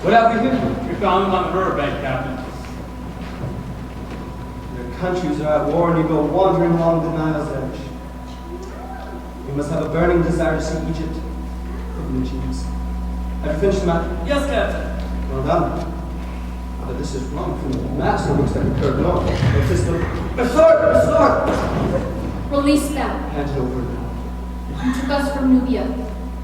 What have we here? We found them on the riverbank, Captain. Their countries are at war and you go wandering along the Nile's edge. You must have a burning desire to see Egypt. Open the cheese. Have you finished the map? Yes, Captain. Well done. But this is wrong from the maps that looks like a curved north. What's this? My sword! My sword! Release them. Hand it over now. You took us from Nubia,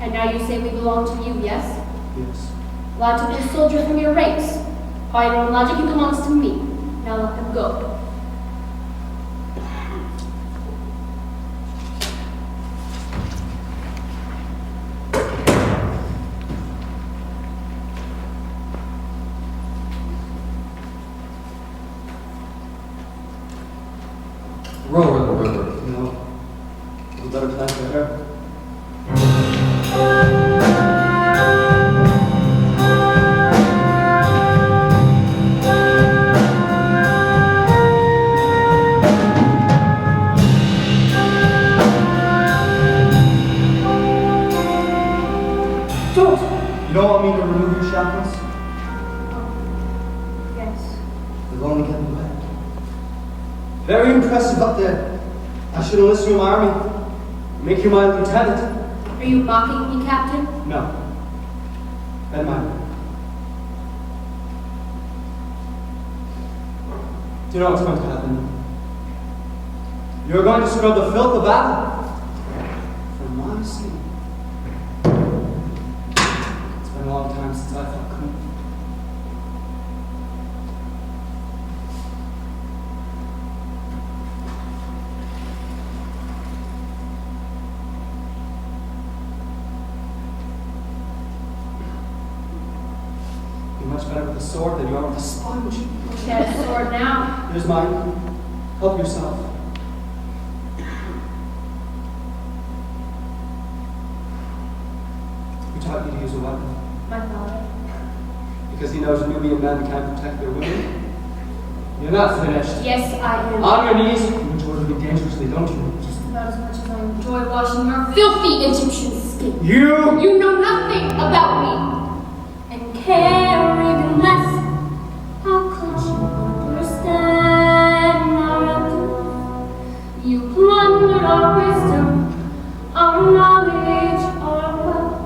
and now you say we belong to you, yes? Yes. Well, I took this soldier from your ranks. By your own logic, he belongs to me. Now let them go. Row over the river. No. There's a better time for her. You don't want me to remove your shackles? Yes. They'll only get me wet. Very impressive up there. I should enlist you in my army. Make you my lieutenant. Are you mocking me, Captain? No. Admire. Do you know what's going to happen? You're going to scrub the filth of battle from my skin. It's been a long time since I felt cool. You're much better with a sword than you are with a sponge. She has a sword now. Here's mine. Help yourself. Who taught you to use a weapon? My father. Because he knows Nubian men can't protect their women? You're not finished. Yes, I am. On your knees, you enjoy living dangerously, don't you? Just about as much as I enjoy washing your filthy Egyptian skin. You! You know nothing about me. And care even less. How could you understand our abuse? You plundered our wisdom, our knowledge, our wealth,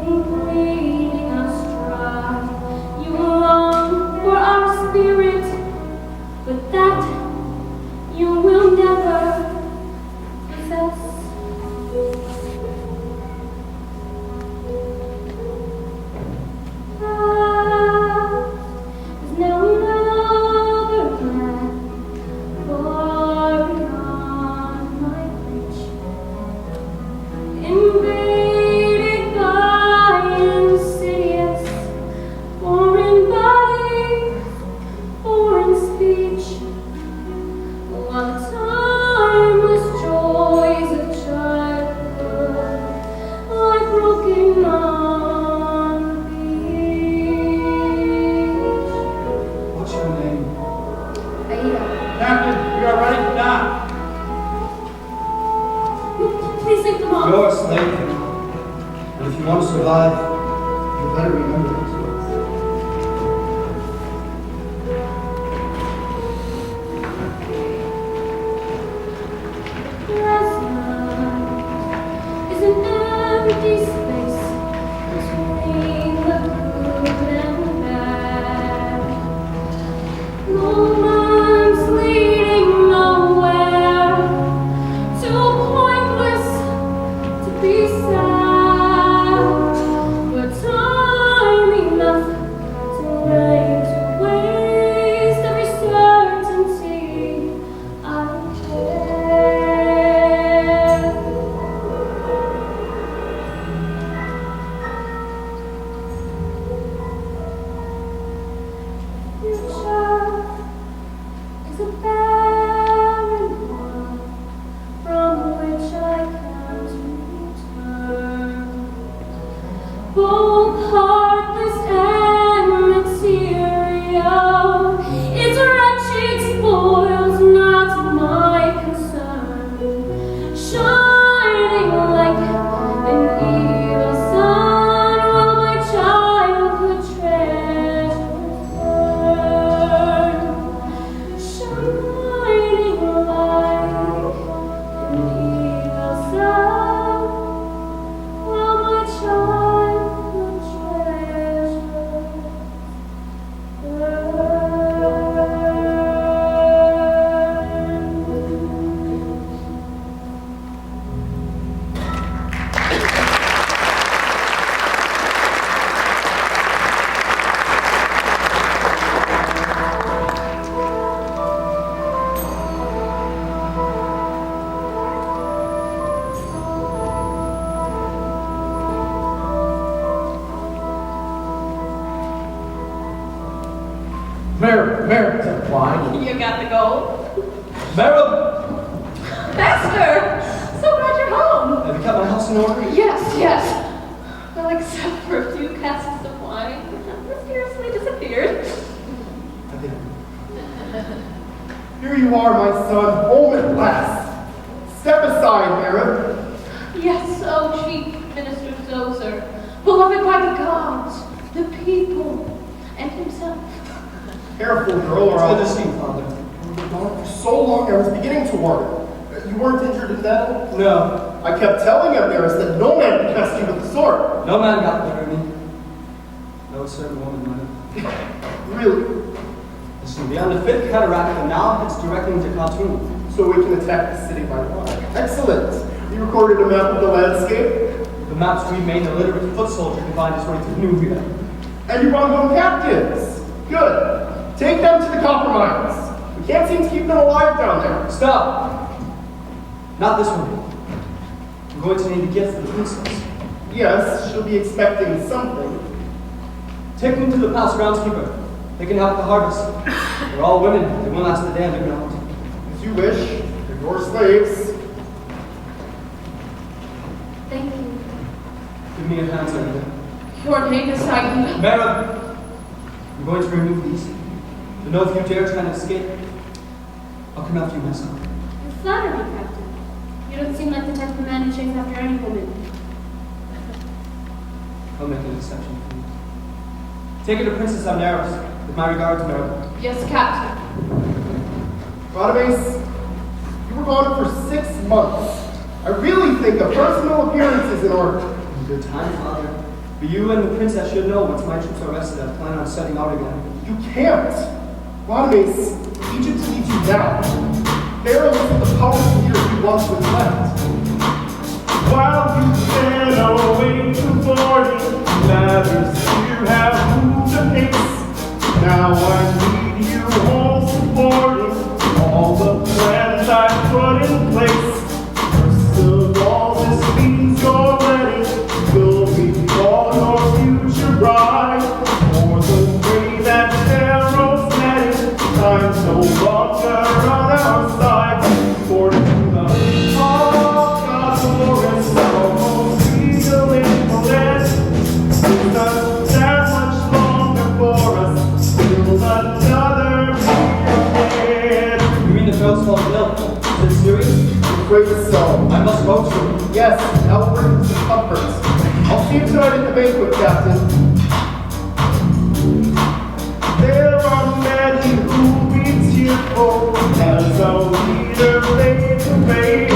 in bleeding us dry. You long for our spirit, but that you will never possess. Is now another land far beyond my reach, invaded by insidious foreign bodies, foreign speech, while the timeless joys of childhood lie broken on the beach. What's your name? Aida, Captain, we are ready now. please take them off. You're a slave. And if you want to survive, you better remember it. Present is an empty space between the good and bad. Moments leading nowhere, too pointless to be sad, but time enough to lay to waste every certainty I care. Future is a barren one from which I can't return. Both heartless and material, its wretched spoils not my concern. Shining like an evil sun while my childhood treasures burn. Shining like an evil sun while my childhood treasures Mary, said wine. You got the gold? Merrill! Master! So glad you're home. Have you kept my house in order? Yes. Well, except for a few casks of wine, mysteriously disappeared. I did. Here you are, my son, home at last. Step aside, Mary. Yes, oh chief minister Zoser, beloved by the gods, the people, and himself. Careful, girl, or It's I'll good to see you, Father. We've been gone for so long, I was beginning to worry. You weren't injured in battle? No. I kept telling Amneris that no man could cast you with the sword. No man got the better of me. No certain woman might have. Really? Listen, beyond the fifth cataract, and now it's directly into Kaukauna. So we can attack the city by water. Excellent. You recorded a map of the landscape? The maps we made, a literate foot soldier can find his way through Nubia. And you brought home captives. Good. Take them to the copper mines. We can't seem to keep them alive down there. Stop! Not this one. I'm going to need a gift for the princess. Yes, she'll be expecting something. Take them to the palace groundskeeper. They can help the harvest. They're all women. They won't last the day underground. As you wish. They're your slaves. Thank you. Give me your hands, Aida. Your name is Aida. Mara! I'm going to remove these. To know if you dare try to escape, I'll come after you myself. You flatter me, Captain. You don't seem like the type of man who chases after any woman. I'll make an exception for you. Take her to Princess Amneris. With my regards, Mara. Yes, Captain. Radames, you were gone for 6 months. I really think a personal appearance is in order. Good time, Father. But you and the princess should know once my troops are rested, I plan on setting out again. You can't. Radames, Egypt needs you now. Pharaoh isn't the powerful leader he once was left. While you've been away to 40, ladders you have moved apace. Now I need you home supporting all the plans I put in place. First of all, this means your wedding will be all your future bride. For the way that Pharaoh's headed, time's no longer on our side. For to the all God's forest, almost regal in the land. It's not that much longer for us, still another year ahead. You mean the Pharaoh's fall ill? Is it serious? I'm afraid so. I must go to him. Yes, that will bring you some comfort. I'll see you tonight at the banquet, Captain. There are many who be tearful as our leader fades away,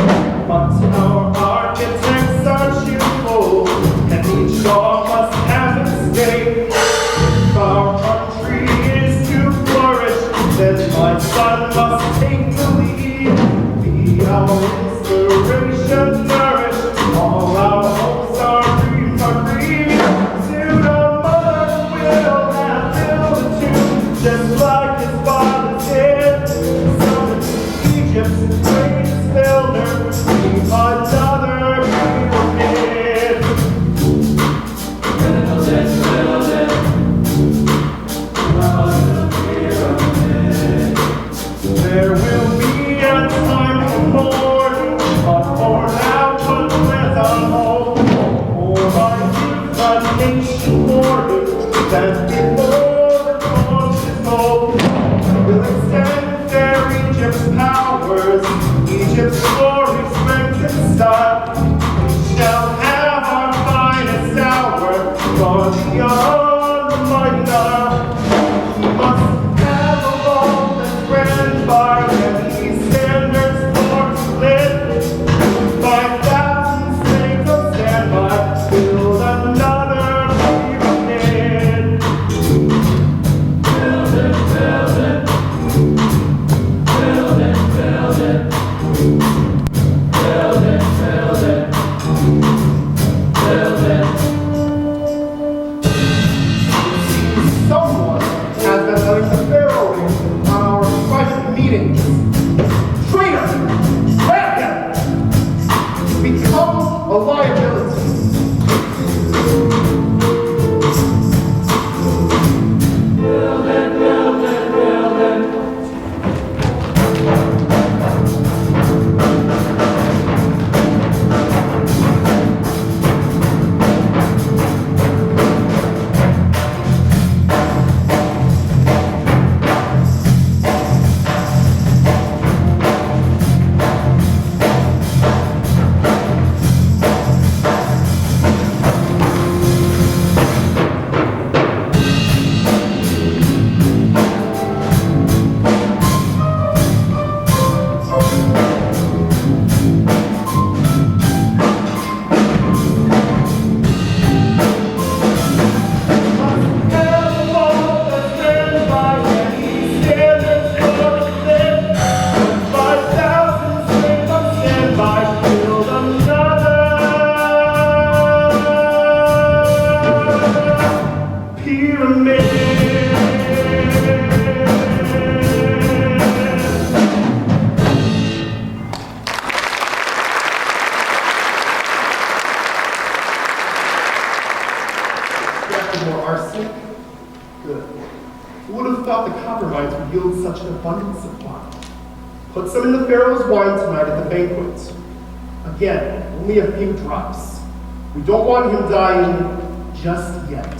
but our architects are cheerful, and each law must have its day. If our country is to flourish, then my son must take the lead. Be our inspiration, nourish all our hopes, our dreams, our greed. Soon our mother will have built a tomb, just like his father did. Some of Egypt's greatest builders. Extracted more arsenic? Good. Who would have thought the copper mines would yield such an abundant supply? Put some in the Pharaoh's wine tonight at the banquet. Again, only a few drops. We don't want him dying just yet.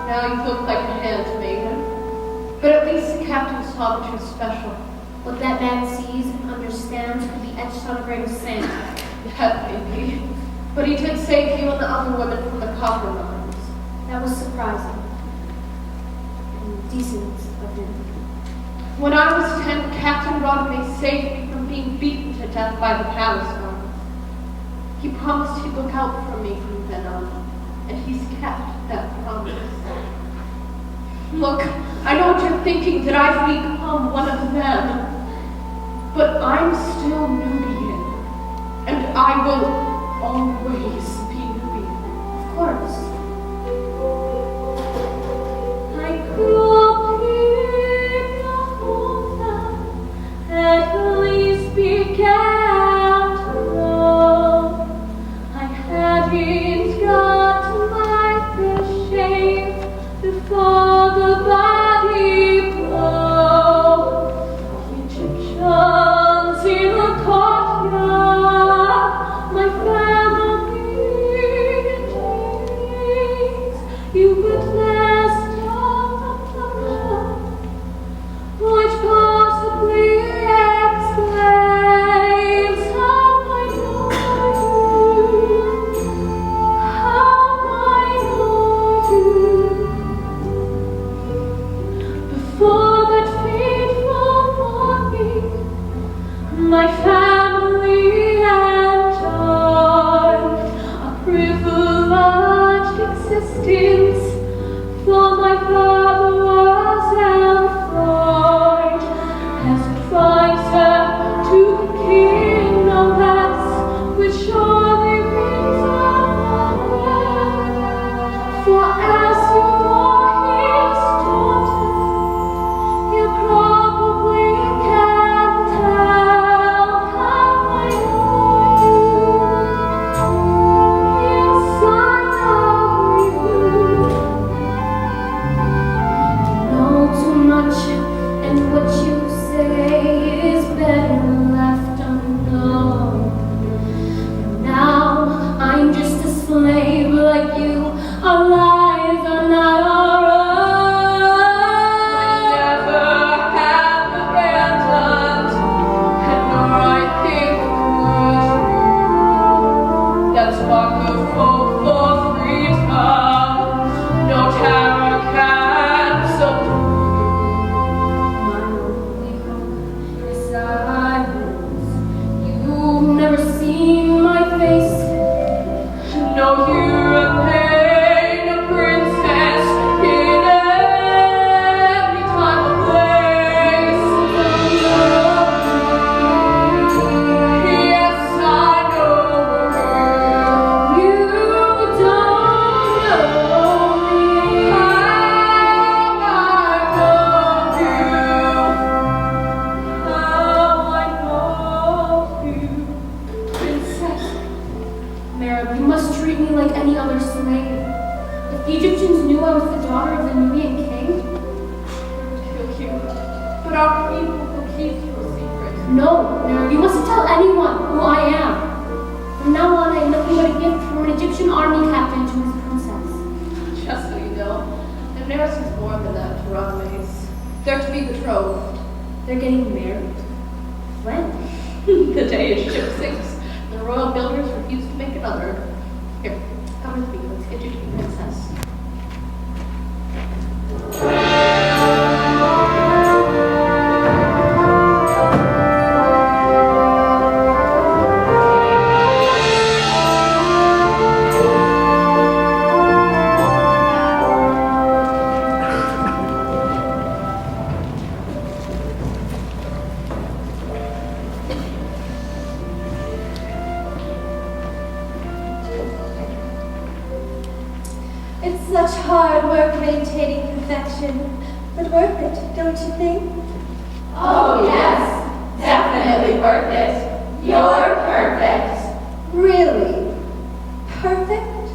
Now you look like a handmaiden. But at least the captain saw that you're special. What that man sees and understands could be etched on a grain of sand. That may be. But he did save you and the other women from the copper mines. That was surprising. And decent of him. When I was 10, Captain Rodney saved me from being beaten to death by the palace guards. He promised he'd look out for me from then on, and he's kept that promise. Look, I know what you're thinking, that I've become one of them. But I'm still Nubian, and I will always be Nubian. Of course. I grew up in Kaukauna, at least began to know. I hadn't got my fair share before the body broke. Egyptians in the courtyard, my family days, you witnessed which possibly explains how I know you, how I know you. Before that fateful morning, my family enjoyed a privileged existence, for my father was employed as advisor to the king, no less, which surely means a word. For as you are his daughter, you probably can tell how I know you. Yes, I know you. Know too much, and what you say is better left unknown. Now I'm just a slave like you. Our lives are not our own. I never have abandoned, and nor I think would. That spark of hope for freedom, no terror can subdue. My only hope is silence. You've never seen my face. No, you remain a princess in every time and place. Yes, I know You don't know me. how I know you. How I know you, princess. Merab, you must treat me like any other slave. If the Egyptians knew I was the daughter of the Nubian king, Kill you, but our people will keep your secret. no, Merab, you mustn't tell anyone who I am. From now on, I am nothing but a gift from an Egyptian army captain to his princess. Just so you know, the nurse is more than that to Rodney's. They're to be betrothed. They're getting married. When? The day his ship sinks, the royal builders refuse to make another. Here, Come with me, let's get you to the princess. It's such hard work maintaining perfection, but worth it, don't you think? Oh, yes. Definitely worth it. You're perfect. Really? Perfect?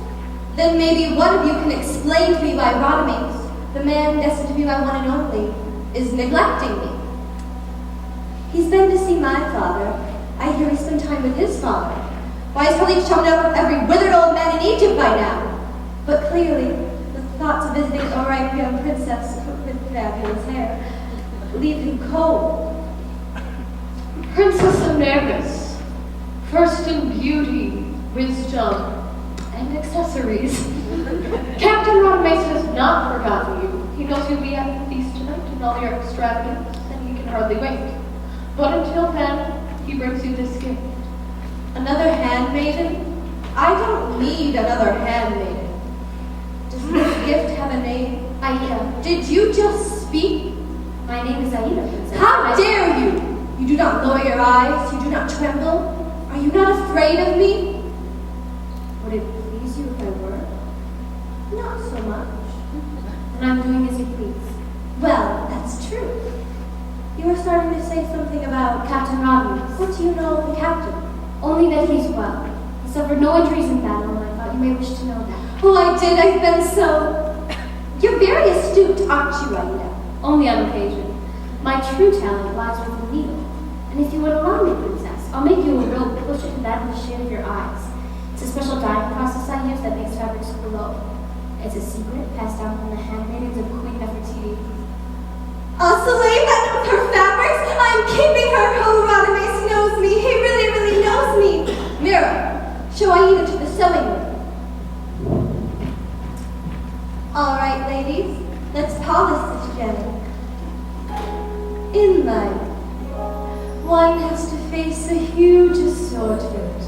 Then maybe one of you can explain to me why Radames, the man destined to be my one and only, is neglecting me. He's been to see my father. I hear he spent time with his father. Why, he's probably shown up with every withered old man in Egypt by now. But clearly, the thoughts of visiting a ripe young princess with fabulous hair leave him cold. Princess Oneris, first in beauty, wisdom, and accessories. Captain Radames has not forgotten you. He knows you'll be at the feast tonight in all your extravagance, and he can hardly wait. But until then, he brings you this gift. Another handmaiden? I don't need another handmaiden. Does this gift have a name? Aida. Did you just speak? My name is Aida, princess. How dare you! You do not lower your eyes, you do not tremble. Are you not afraid of me? Would it please you if I were? Not so much. Then I'm doing as you please. Well, that's true. You were starting to say something about Captain Radames. What do you know of the captain? Only that he's well. He suffered no injuries in battle, and I thought you may wish to know that. Oh, I did. I've been so... You're very astute, aren't you, Aida? Only on occasion. My true talent lies with the needle. And if you would allow me, princess, I'll make you a robe closer to that of the shade of your eyes. It's a special dyeing process I use that makes fabrics glow. It's a secret passed down from the handmaidens of Queen Nefertiti. A slave that knows her fabrics? I'm keeping her. Oh, Radames knows me. He really, really knows me. Mira, show Aida to the sewing room. All right, ladies, let's polish this gem. In life, one has to face a huge assortment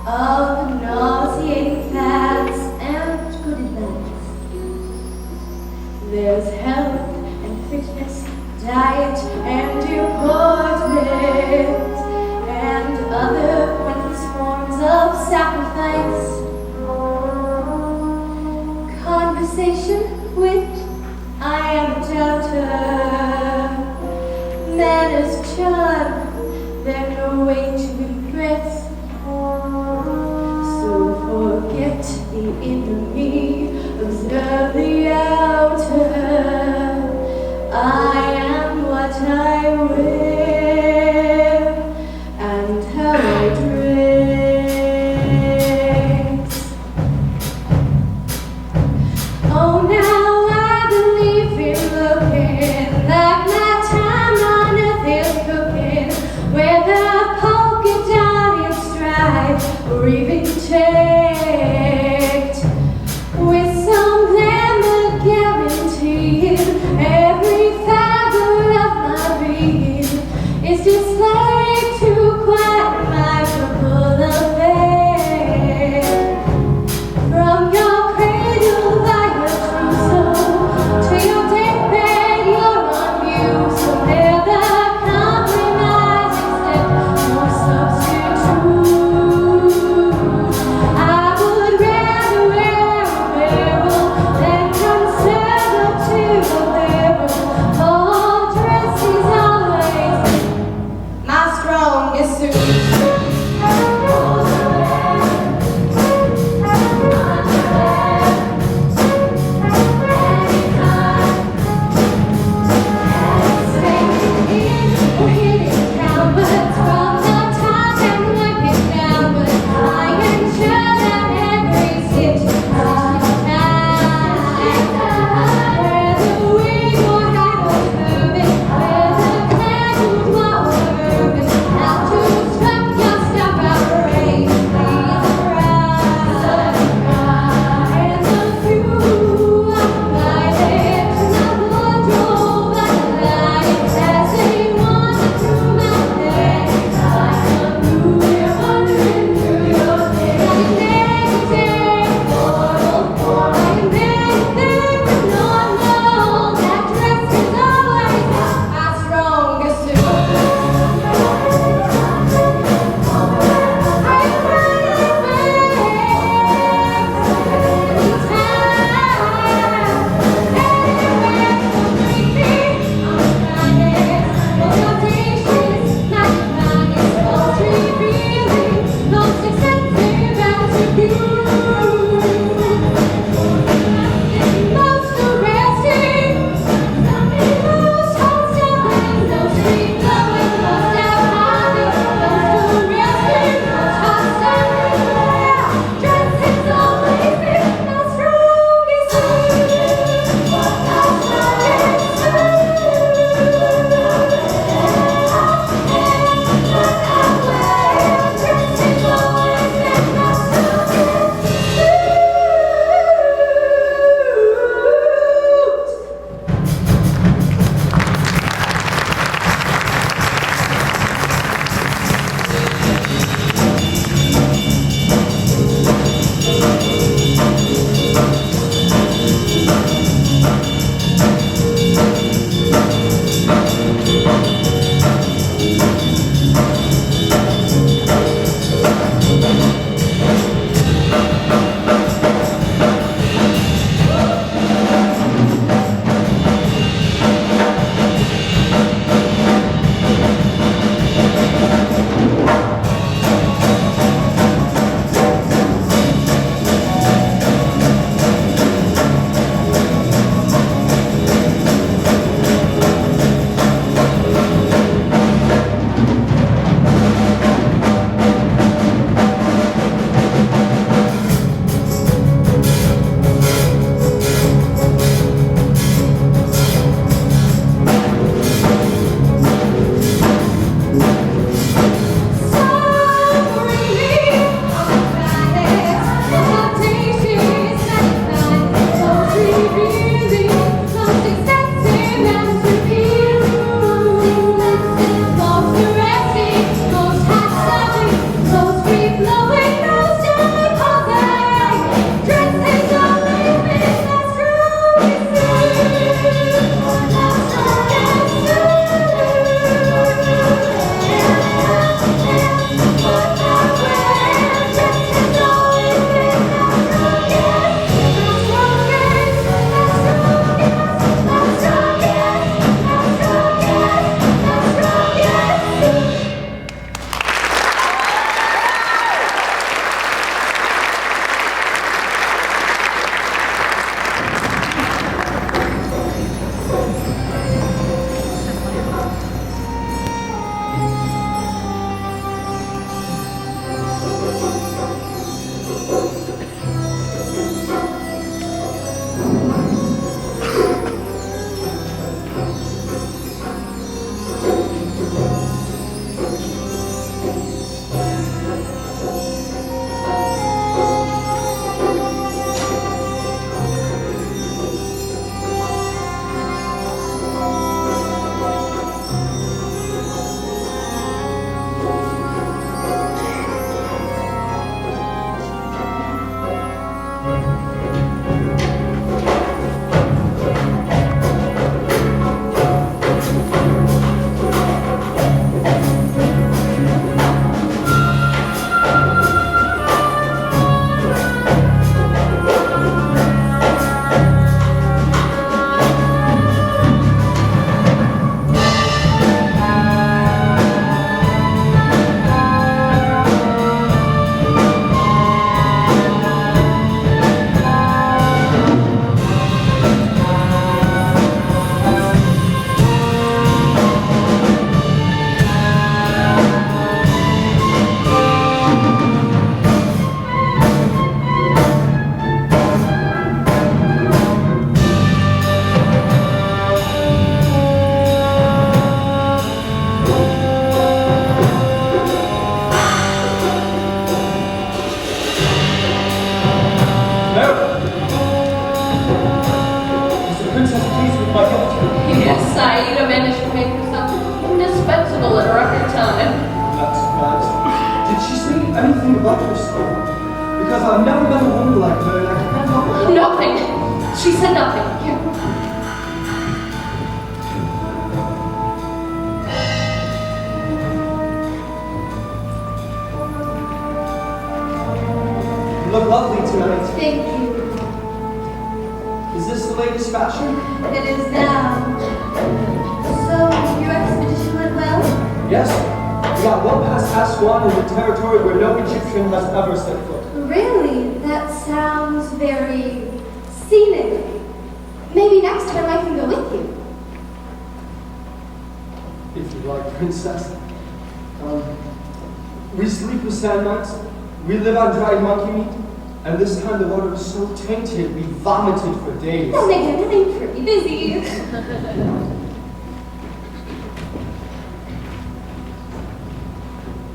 of nauseating fads and good advice. There's health and fitness, diet and deportment, and other pointless forms of sacrifice. Conversation, which I am a doubter. Manners, charm, they're no way to impress. So forget the inner me, observe the outer. I am what I wear and how I dress. Oh, now I believe in looking like my time on earth is cooking, whether polka dotted stripe or even checked, with some glamour guaranteed. Every fiber of my being is displayed to quiet my troubled affair. From your cradle by your trousseau to your deathbed, you're on you. So never compromise, except for substitute. I would rather wear a barrel than conserve to a barrel. All dress is always record time. Not surprised. Did she say anything about her soul? Because I've never met a woman like her, and I can't help it. Nothing. She said nothing. Here. You look lovely tonight. Thank you. Is this the latest fashion? It is now. So, your expedition went well? Yes. We got well past Aswan in the territory where no Egyptian has ever set foot. Really? That sounds very scenic. Maybe next time I can go with you. If you like, princess. We sleep with sand mites. We live on dried monkey meat. And this time the water was so tainted we vomited for days. Don't make everything pretty busy.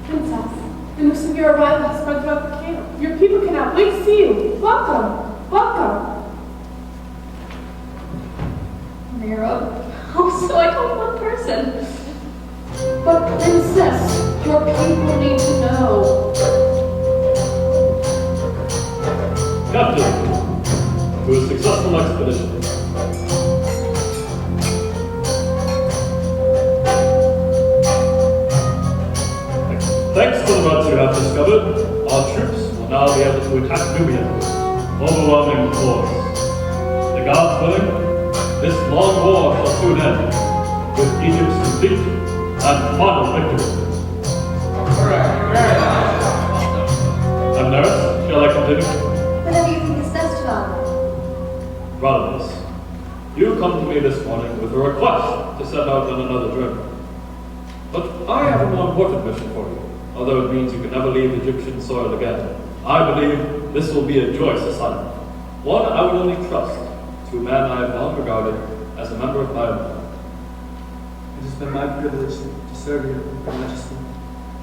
Princess, the news of your arrival has spread throughout the camp. Your people cannot wait to see you. Welcome. Welcome. Mira, oh, so I told one person. But princess, your people need to know. Captain, to a successful expedition. Thanks to the routes you have discovered, our troops will now be able to attack Nubia, overwhelming force. The gods willing, this long war shall soon end, with Egypt's complete and final victory. And nurse, shall I continue? Whatever you think is best, Father. Rodimus, you come to me this morning with a request to set out on another journey. But I have a more important mission for you, although it means you can never leave Egyptian soil again. I believe this will be a joyous assignment, one I would only trust to a man I have long regarded as a member of my own family. It has been my privilege to serve you, Your Majesty.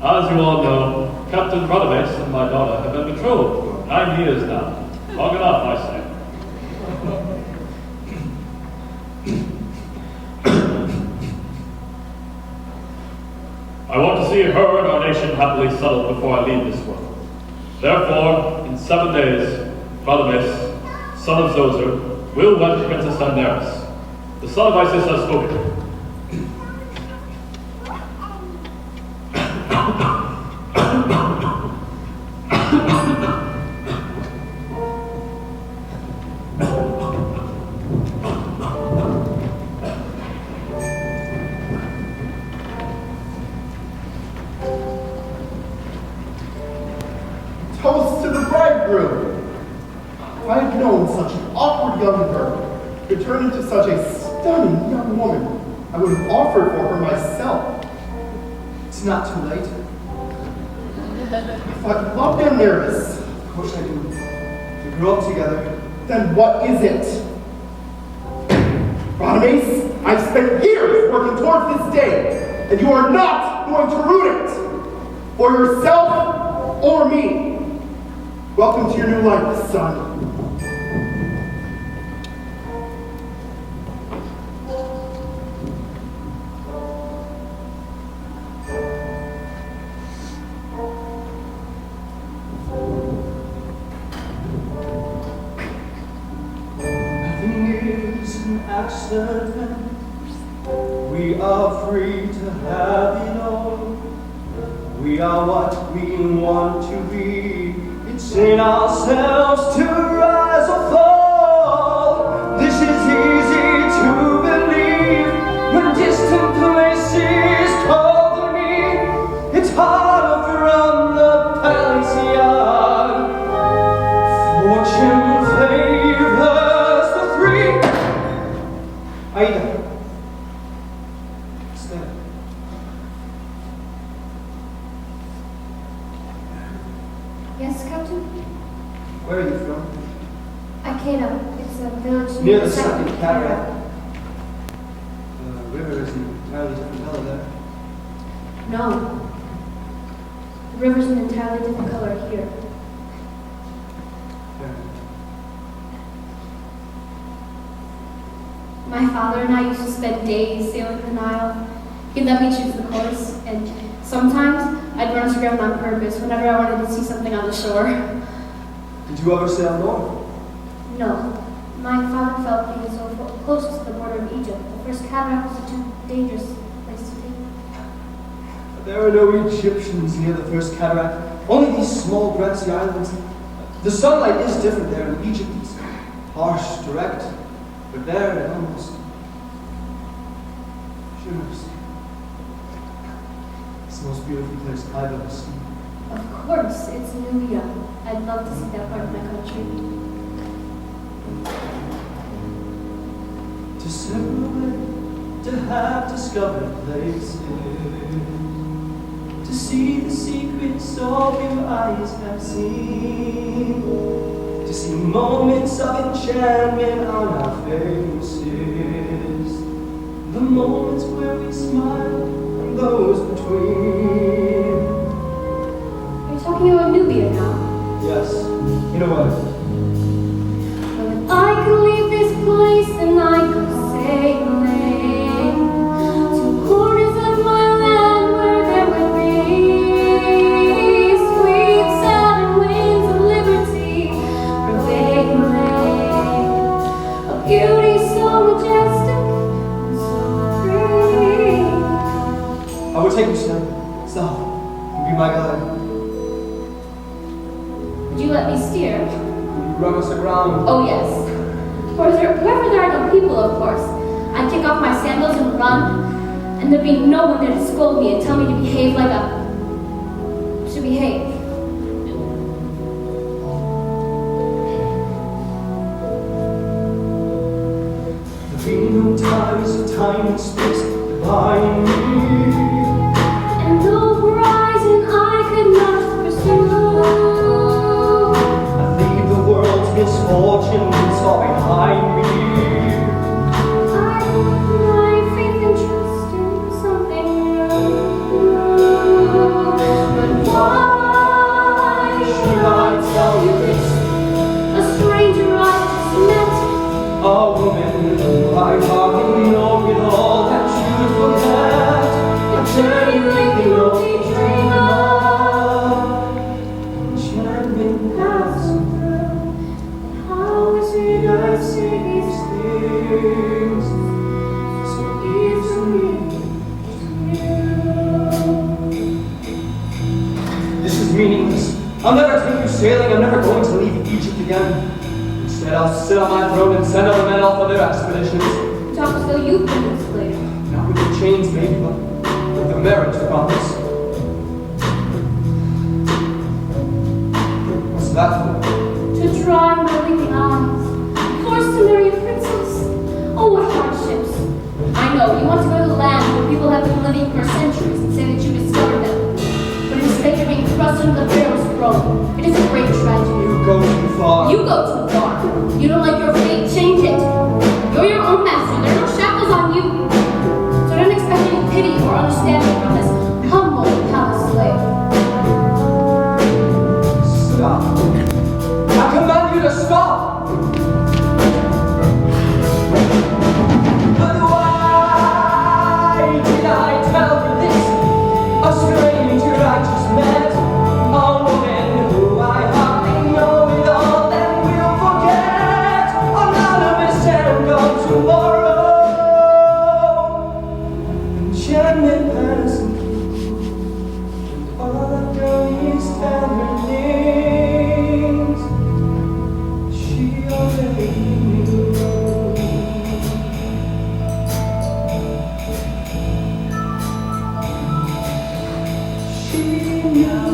As you all know, Captain Rodimus and my daughter have been betrothed for 9 years now. Long enough, I say. I want to see her and our nation happily settled before I leave this world. Therefore, in 7 days, Rodimus, son of Zoser, will wed Princess Amneris. The son of Isis has spoken. Toast to the bridegroom. If I had known such an awkward young girl could turn into such a stunning young woman, I would have offered for her myself. It's not too late. If I loved Amneris, Of course I do. We grew up together. then what is it? Rodimus, I've spent years working towards this day, and you are not going to ruin it for yourself or me. Welcome to your new life, son. Nothing is an accident. We are free to have it all. We are what we want to be. It's in ourselves to rise or fall. This is easy to believe when distant places call to me. It's harder from the palace yard. Fortune favors the free. Aida. Stay. Yes, Captain? Where are you from? Aida. It's a village Near the second cataract. The river is an entirely different color there. No. The river's an entirely different color here. My father and I used to spend days sailing the Nile. He'd let me choose the course, and Sometimes I'd run to ground on purpose whenever I wanted to see something on the shore. Did you ever sail north? No. My father felt being so close to the border of Egypt, the first cataract was a too dangerous place to take. There are no Egyptians near the first cataract, only these small grassy islands. The sunlight is different there in Egypt. It's harsh, direct, but there it almost shimmers. It's the most beautiful place I've ever seen. Of course, it's Nubia. I'd love to see that part of my country. To sail away, to have discovered places, to see the secrets all your eyes have seen, to see moments of enchantment on our faces, the moments where we smile and those between. Are you talking about Nubia now? Yes, in a way. But if I could leave this place, then I could sailing to corners of my land where there would be sweet sounding winds of liberty prevailing, a beauty so majestic and so free. I would take you south and be my guide. Would you let me steer? You run us aground. Oh yes. Wherever there are no people, of course. I'd kick off my sandals and run, and there'd be no one there to scold me and tell me to behave to behave. There'll be no ties or time and space to bind me. And no horizon I could not pursue. I leave the world's misfortunes far behind me. I put my faith and trust in something new. But why should I tell you this? A stranger I just met. A woman who I hardly know it all that you'd forget. A journey we can only dream of. Enchantment passing through. How is it I say these Things so easily to you. This is meaningless. I'll never take you sailing. I'm never going to leave Egypt again. Instead, I'll sit on my throne and send other men off on their expeditions. You talk as though you've been this slave. Not with the chains, maybe, but with the merit to promise. What's that for? To dry my weeping eyes, forced to marry a princess. Oh, what hardships! I know, you want to go to the land where people have been living for centuries and say that you discovered them. But instead you're being thrust into the Pharaoh's throne. It is a great tragedy. You go too far. You go too far. You don't like your fate, change it. You're your own master, there are no shackles on you. So don't expect any pity or understanding from this humble palace slave. Stop. I command you to stop! But why did I tell you this? A stranger I just met, a woman who I hardly know it all, then we'll forget. Anonymous and gone tomorrow. Enchantment passing through, all I've done is tell her things she already knew. She knew.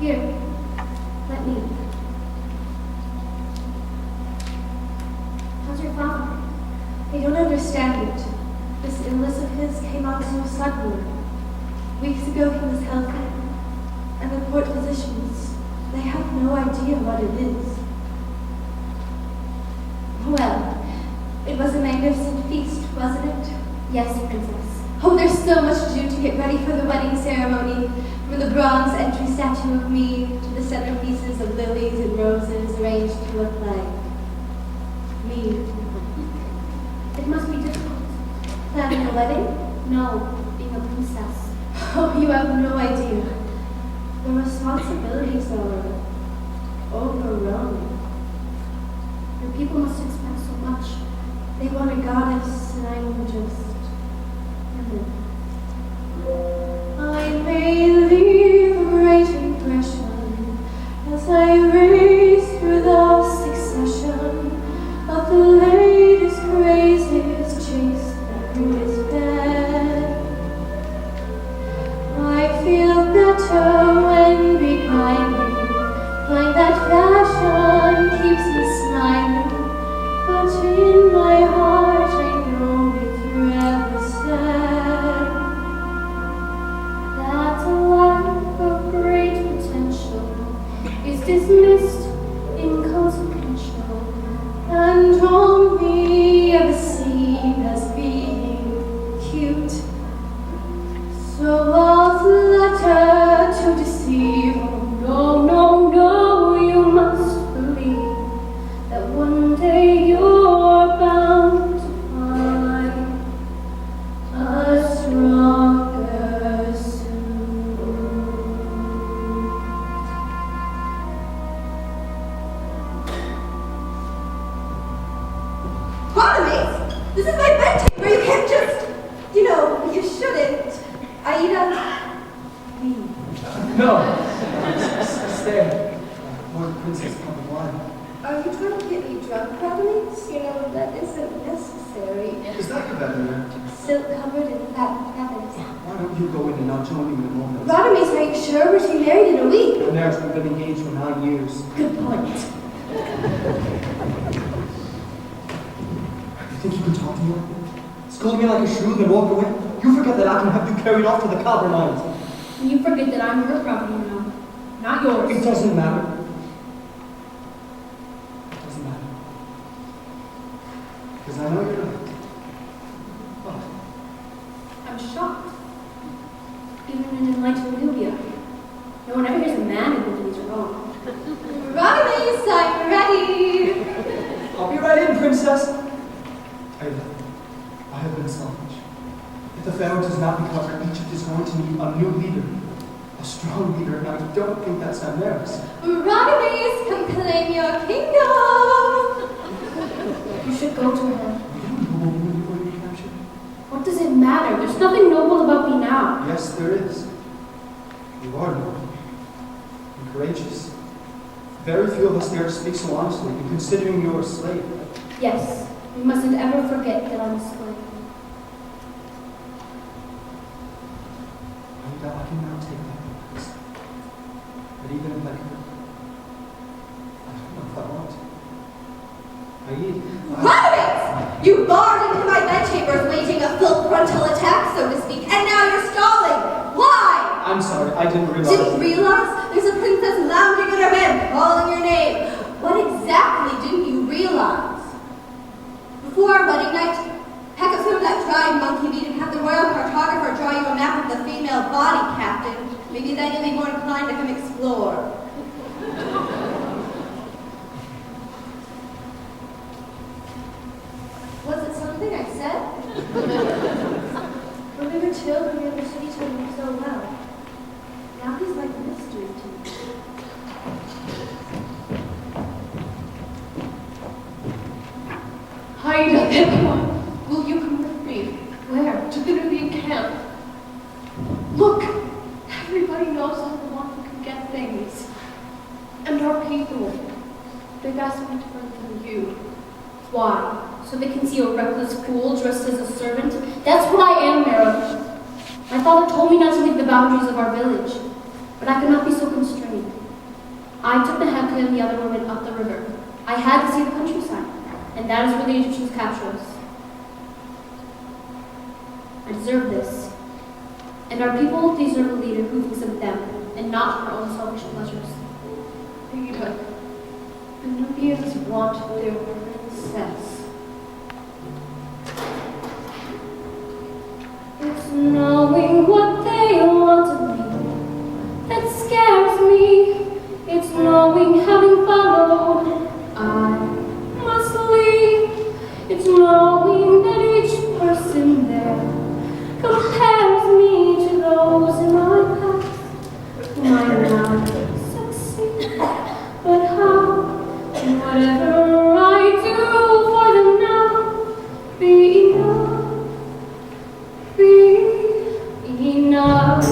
Here, let me. How's your father? I don't understand it. This illness of his came on so suddenly. Weeks ago he was healthy, and the court physicians, they have no idea what it is. Well, it was a magnificent feast, wasn't it? Yes, Princess. Oh, there's so much to do to get ready for the wedding ceremony, from the bronze entry statue of me to the centerpieces of lilies and roses arranged to look like me. It must be difficult. Planning a wedding? No, being a princess. Oh, you have no idea. The responsibilities are overwhelming. Your people must expect so much. They want a goddess, and I'm just... I may leave a great impression as I race through the succession of the latest crazes chase through his bed. I feel better when behind me, find that fashion keeps me smiling, but in my heart I know it's forever sad. That a life of great potential is dismissed, inconsequential, And only ever seen as being cute. So I'll flutter to deceive. Oh, no, no, no, you must believe that one day you're bound to find a stronger suit. Barnaby, this is my bedtime where you can't just, you shouldn't. Aida, leave. No. Stay. Lord Princess Kaukauna. Are you trying to get me drunk, Barnaby? That isn't necessary. Is that your bedroom? Silk covered in fat feathers. Why don't you go in and I'll join you in a moment? Barnaby, are you sure we're to be married in a week? The marriage we've been engaged for 9 years. Good point. You think you can talk to me like that? Scold me like a shrew and walk away? You forget that I can have you carried off to the Coppermines. And you forget that I'm your property now, not yours. It doesn't matter. It doesn't matter. Because I know you're right. What? I'm shocked. Even in enlightened Nubia, no one ever hears a man who believes are wrong. Barnaby, I'm ready. I'll be right in, Princess. Aida, I have been selfish. If the Pharaoh does not recover, Egypt is going to need a new leader. A strong leader, and I don't think that's Amneris. Barnaby, come claim your kingdom. You should go to her. You don't know when you're going to be captured. What does it matter? There's nothing noble about me now. Yes, there is. You are noble and courageous. Very few of us dare to speak so honestly, and considering you're a slave. Yes, we mustn't ever forget that I'm a slave. Aida, I can now take that place. But even if I could, I don't know if I want to. Aida, Barnaby! You barred into my bedchambers waging a full frontal attack, so to speak, and now you're stalling. Why? I'm sorry, I didn't realize. Didn't realize? There's a princess lounging in her bed, calling your name. What exactly didn't you realize? Before our wedding night, pack up some of that dried monkey meat and have the royal cartographer draw you a map of the female body, Captain. Maybe then you'll be more inclined to come explore. Was it something I said? When we were children, we understood each other so well. Now he's like a mystery to me. Aida, everyone, will you come with me? Where? To the Nubian camp. Look, everybody knows I'm the one who can get things. And our people, they've asked me to bring them you. Why? So they can see a reckless fool dressed as a servant? That's what I am, Mary. My father told me not to leave the boundaries of our village. but I could not be so constrained. I took the Hemka and the other women up the river. I had to see the countryside, and that is where the Egyptians captured us. I deserve this. And our people deserve a leader who thinks of them, and not her own selfish pleasures. Aida, the Nubians want their princess. It's knowing what they want of me that scares me. It's knowing, having followed, I must leave. It's knowing that each person there compares me to those in my past who might now succeed. But how? Whatever I do for them now, be enough, be enough.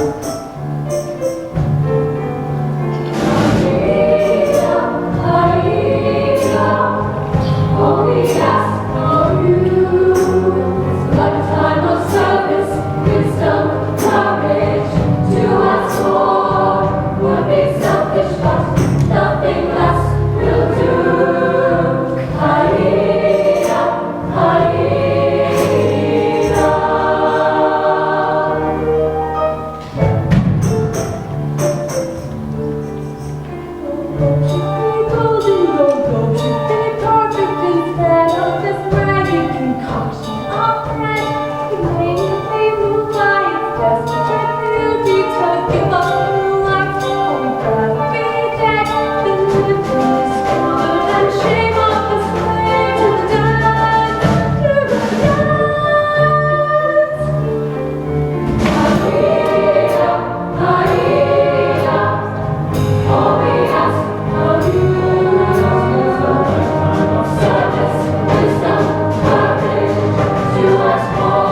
All we ask of you is a lifetime of service, wisdom, courage. To ask more would be selfish, but nothing less will do. Aida, Aida. Golden gold, should be perfect instead of this ragged concoction of bread. You made a faithful life, desperate beauty to give up life. Oh, we'd rather be dead than live in this squalor and shame of this slave to the dance, to the dance. Aida, Aida. All we ask of you is a lifetime of service, wisdom, courage. To ask more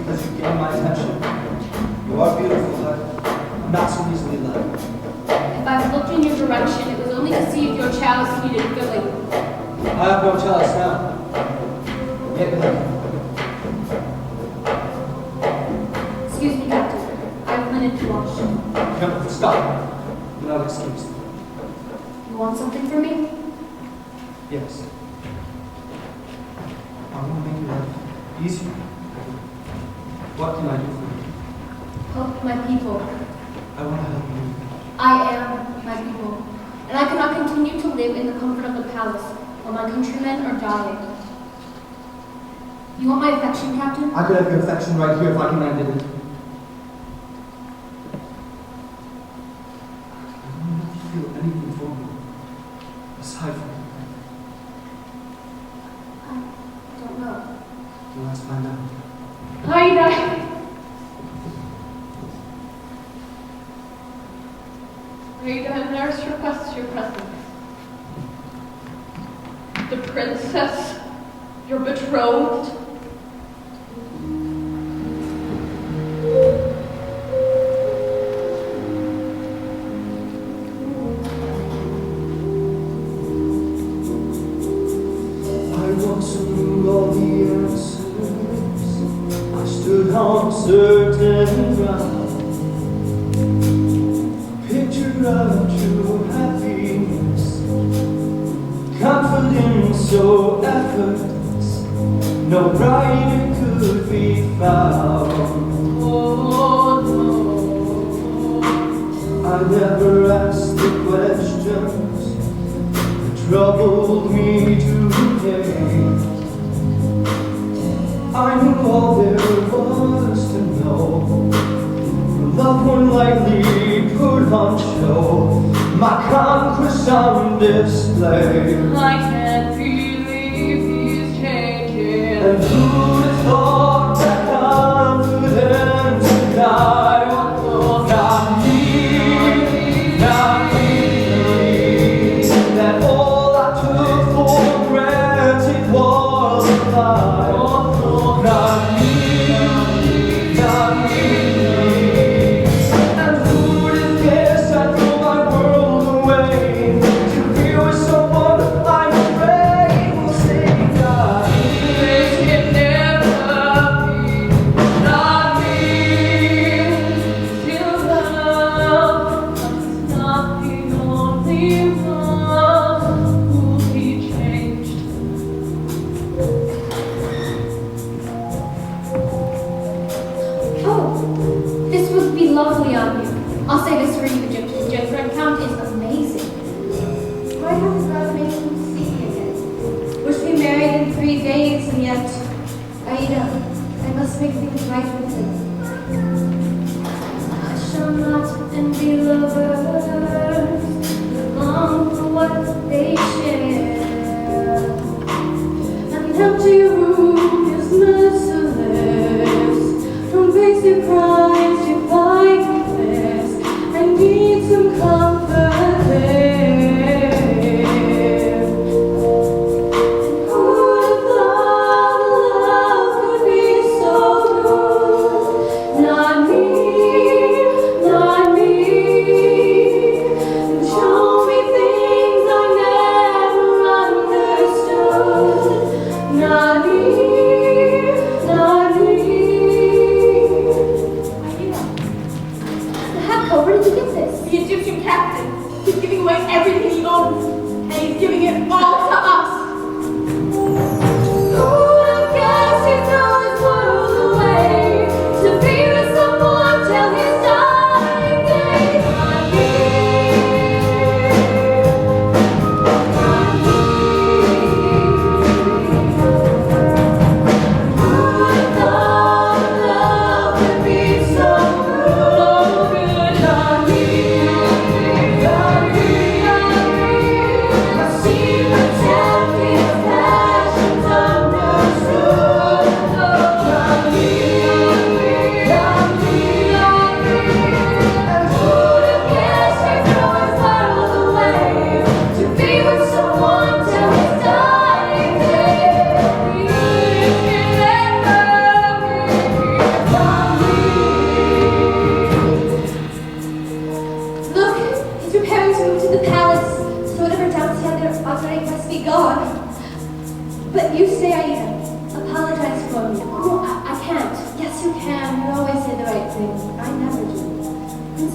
because you gain my attention. You are beautiful, but I'm not so easily led. If I've looked in your direction, it was only to see if your chalice needed filling. I have no chalice now. Get me. Excuse me, Captain. I have linen to wash. No, stop. You're not excused. You want something from me? Yes. I want to make your life easier. What can I do for you? Help my people. I want to help you. I am my people, and I cannot continue to live in the comfort of the palace while my countrymen are dying. You want my affection, Captain? I could have your affection right here if I commanded it. I don't know if you feel anything for me, aside from me. I don't know. Well, let's find out. Aida! Aida, a nurse requests your presence. The princess, your betrothed. I once knew all the answers. I stood on certain ground. Picture of true happiness, confidence so effortless, no brighter could be found. Oh no. I never asked the questions that troubled me today. I knew all there was to know. Loved one lightly put on show, my conquest on display. I can't believe he's changing. And who'd have thought that confidence would die? Not me, not me. That all I took for granted was a lie. Not me, not me. And who'd have guessed I'd throw my world away to be with someone I'm afraid will say die. This can never be, not me. Still love, but not the only one who be changed. Oh, this would be lovely on you. I'll say this for you, Egyptian. Your friend Count is amazing. Why haven't God made him see me again? We're to be married in 3 days, and yet, Aida, I must make things right with him. I shall not envy lovers who long for what they share. An empty room is merciless. From basic crimes to kindness, I need some comfort there. Who would have thought love could be so good? Not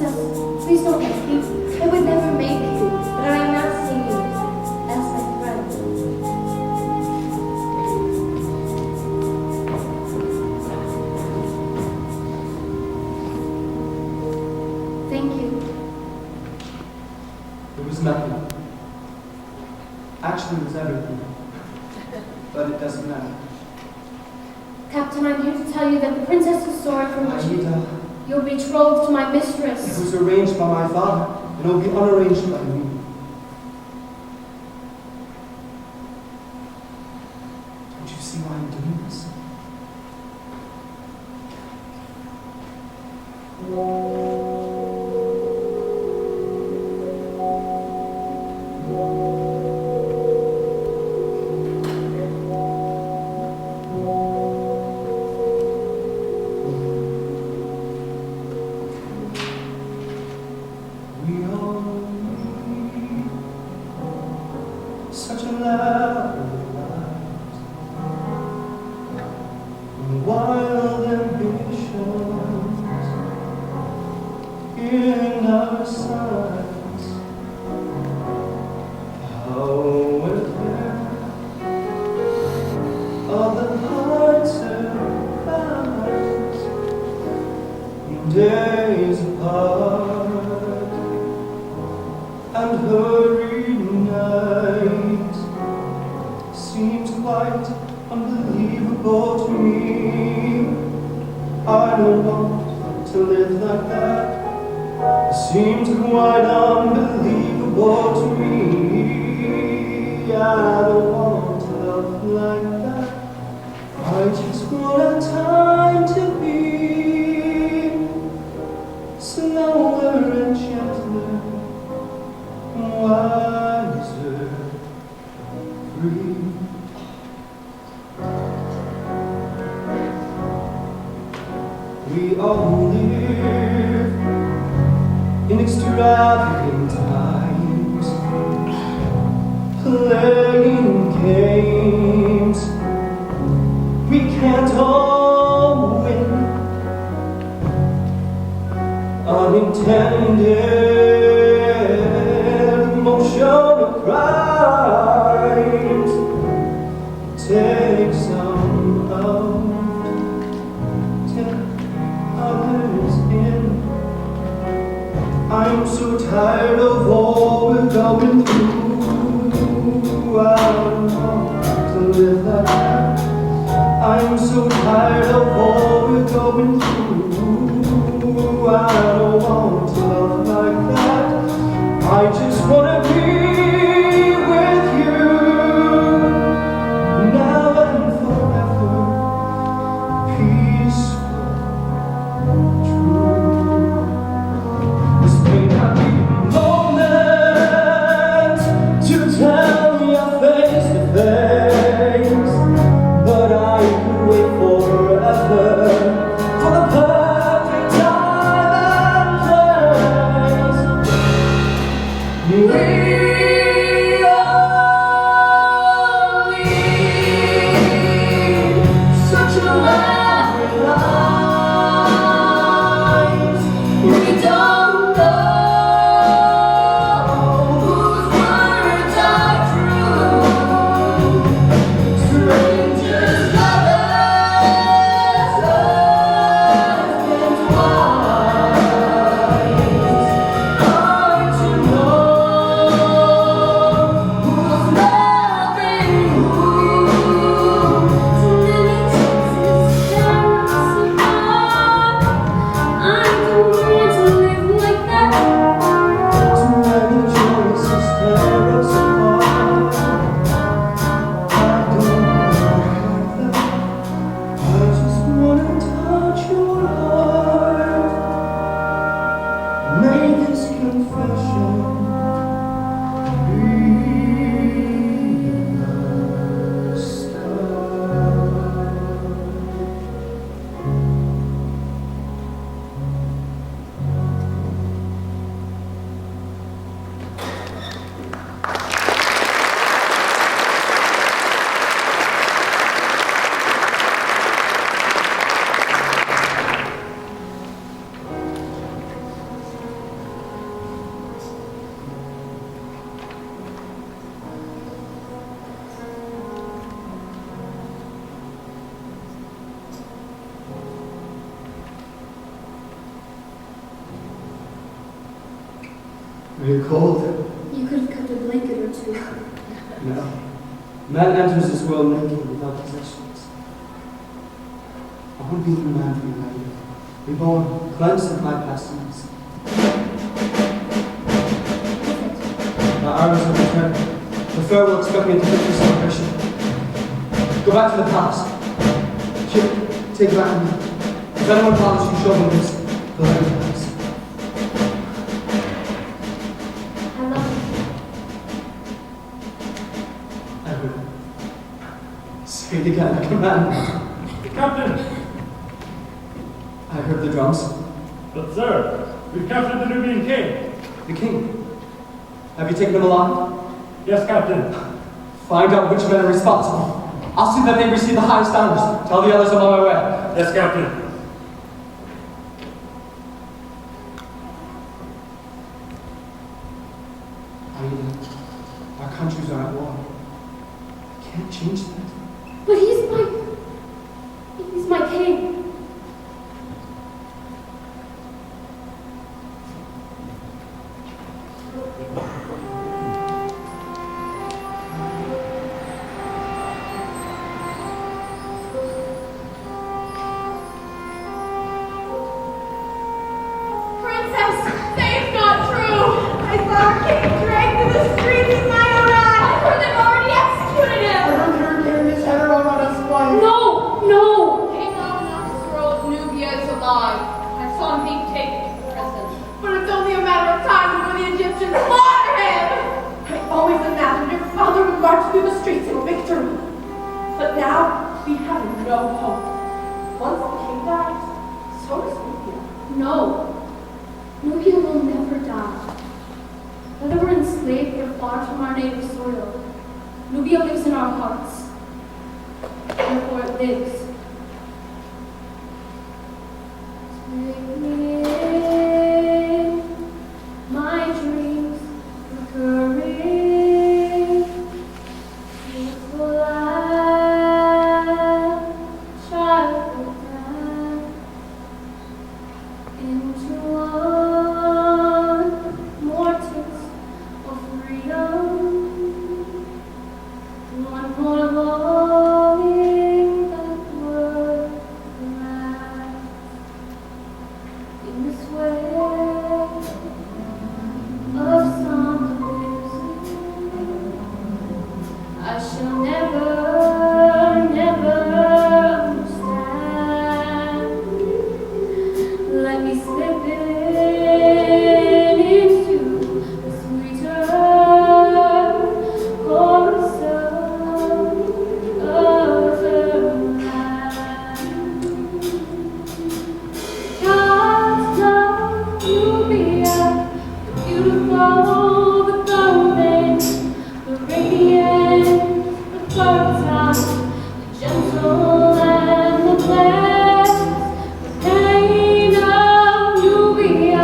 Princess, please don't make me. I would never make you, but I am asking you as my friend. Thank you. It was nothing. Actually, it was everything. But it doesn't matter. Captain, I'm here to tell you that the princess's sword from which Aida, you're betrothed to my it mistress. was arranged by my father, and it will be unarranged by me. Don't you see why I'm doing this? We all lead such a loud lives, wild ambitions in our sights. However, all the hearts and lives, days apart, and hurried night seems quite unbelievable to me. I don't want to live like that. It seems quite unbelievable to me. I don't want to love like that. I just want a time to be slower and gentler, wiser, free. We all live in extravagant times, playing games we can't all win. Unintended emotional crimes take some out, take others in. I'm so tired of all we're going through. I don't want to live like that. I'm so tired of all we're going through. I don't want to love like that. I just wanna be with you now and forever, peaceful, true. This may not be the moment to tell you face to face, but I could wait forever for the perfect time Are you cold? You could have kept a blanket or two. No. Man enters this world naked without possessions. I want to be a new man for you, Aida. Reborn, cleansed of my past sins. My arms will return. The fair will expect me to victory celebration. Go back to the palace. Here, take back me. If anyone bothers you, show them this. The land palace. I love you. Edward. Say it again, I command. Captain! I heard the drums. But sir, we've captured the Nubian king. The king. Have you taken him alive? Yes, Captain. Find out which men are responsible. I'll see that they receive the highest honors. Tell the others I'm on my way. Yes, Captain. Aida, our countries are at war. I can't change that. But he's my king. Princess, say it's not true. I saw our king dragged through the streets with my own eyes. I heard they've already executed him. I heard you were getting his head around on a spike. No! King Al-Nasr of Nubia is alive. I saw him being taken to prison. But it's only a matter of time before the Egyptians slaughter him. I always imagined your father would march through the streets in victory. But now, we have no hope. Once the king dies, so does Nubia. No. Nubia will never die. Whether we're enslaved or far from our native soil, Nubia lives in our hearts. Therefore it lives. Take me in, my dreams recurring. Youthful life, childhood death, into one more taste of freedom, one more longing that would last. In this way of some music, I shall never, never understand. Let me slip in into the sweeter chorus of other land. God's love will be the beautiful, the golden, the radiant, the fertile, the gentle and the blessed, the pain of Nubia.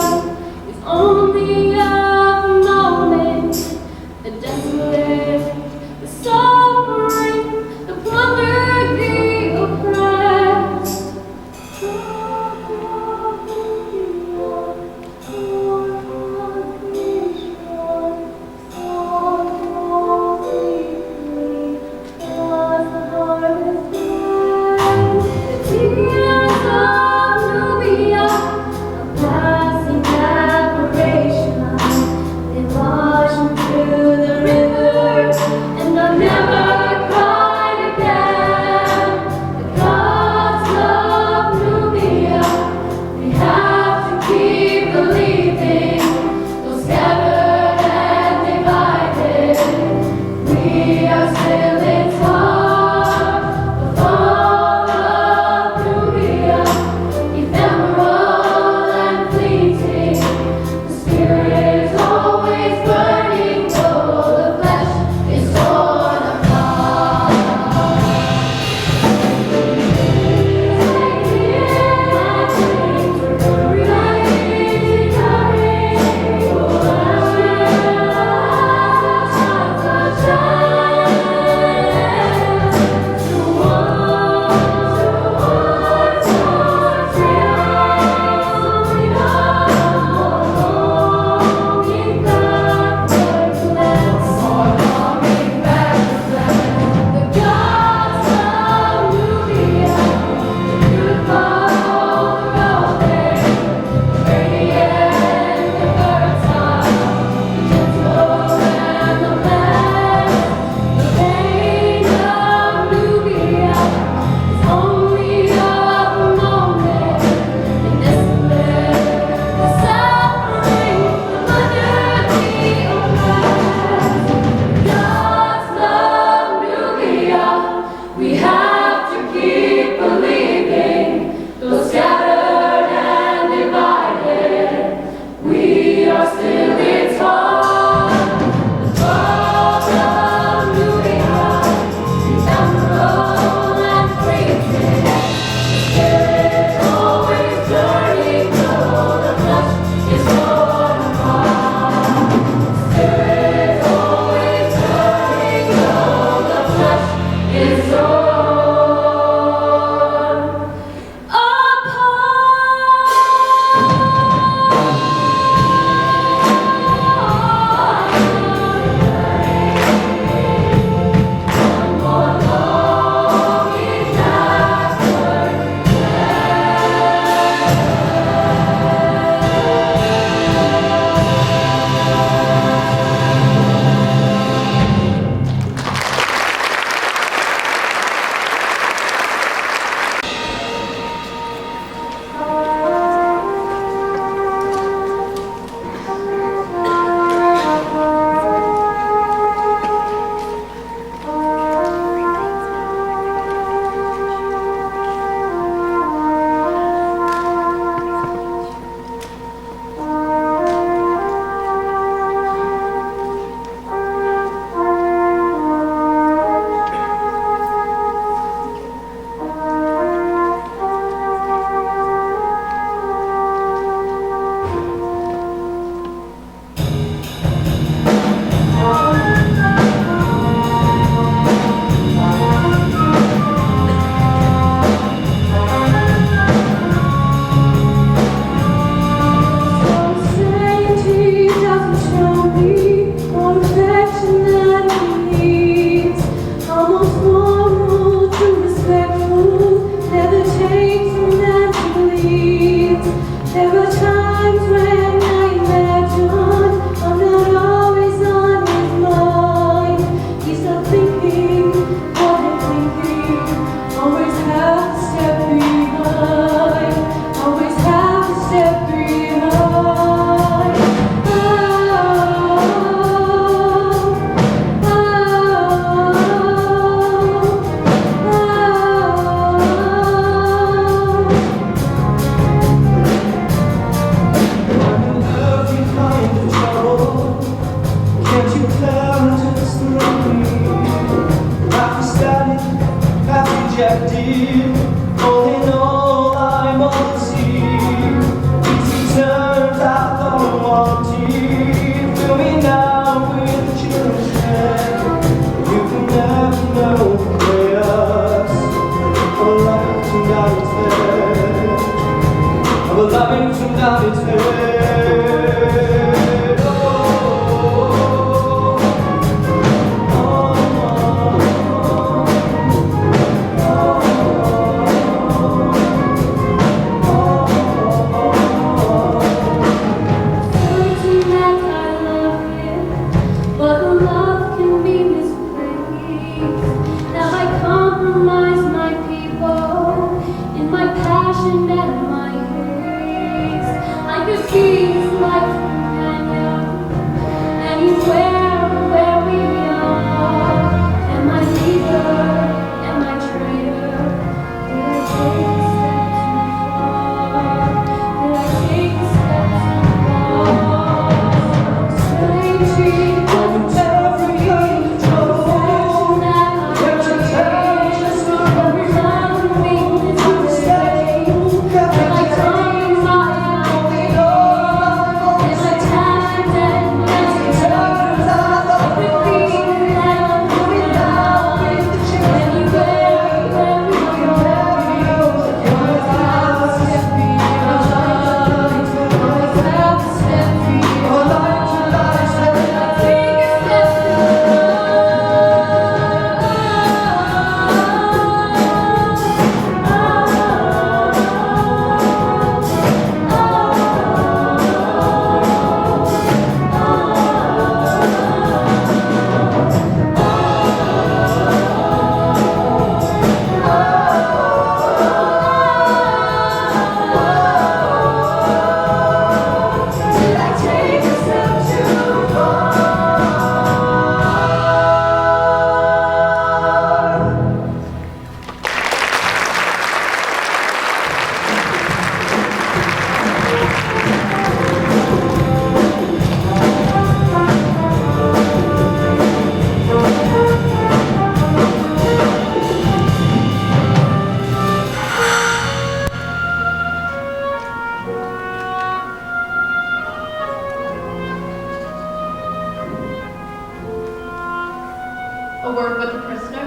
A word with the prisoner?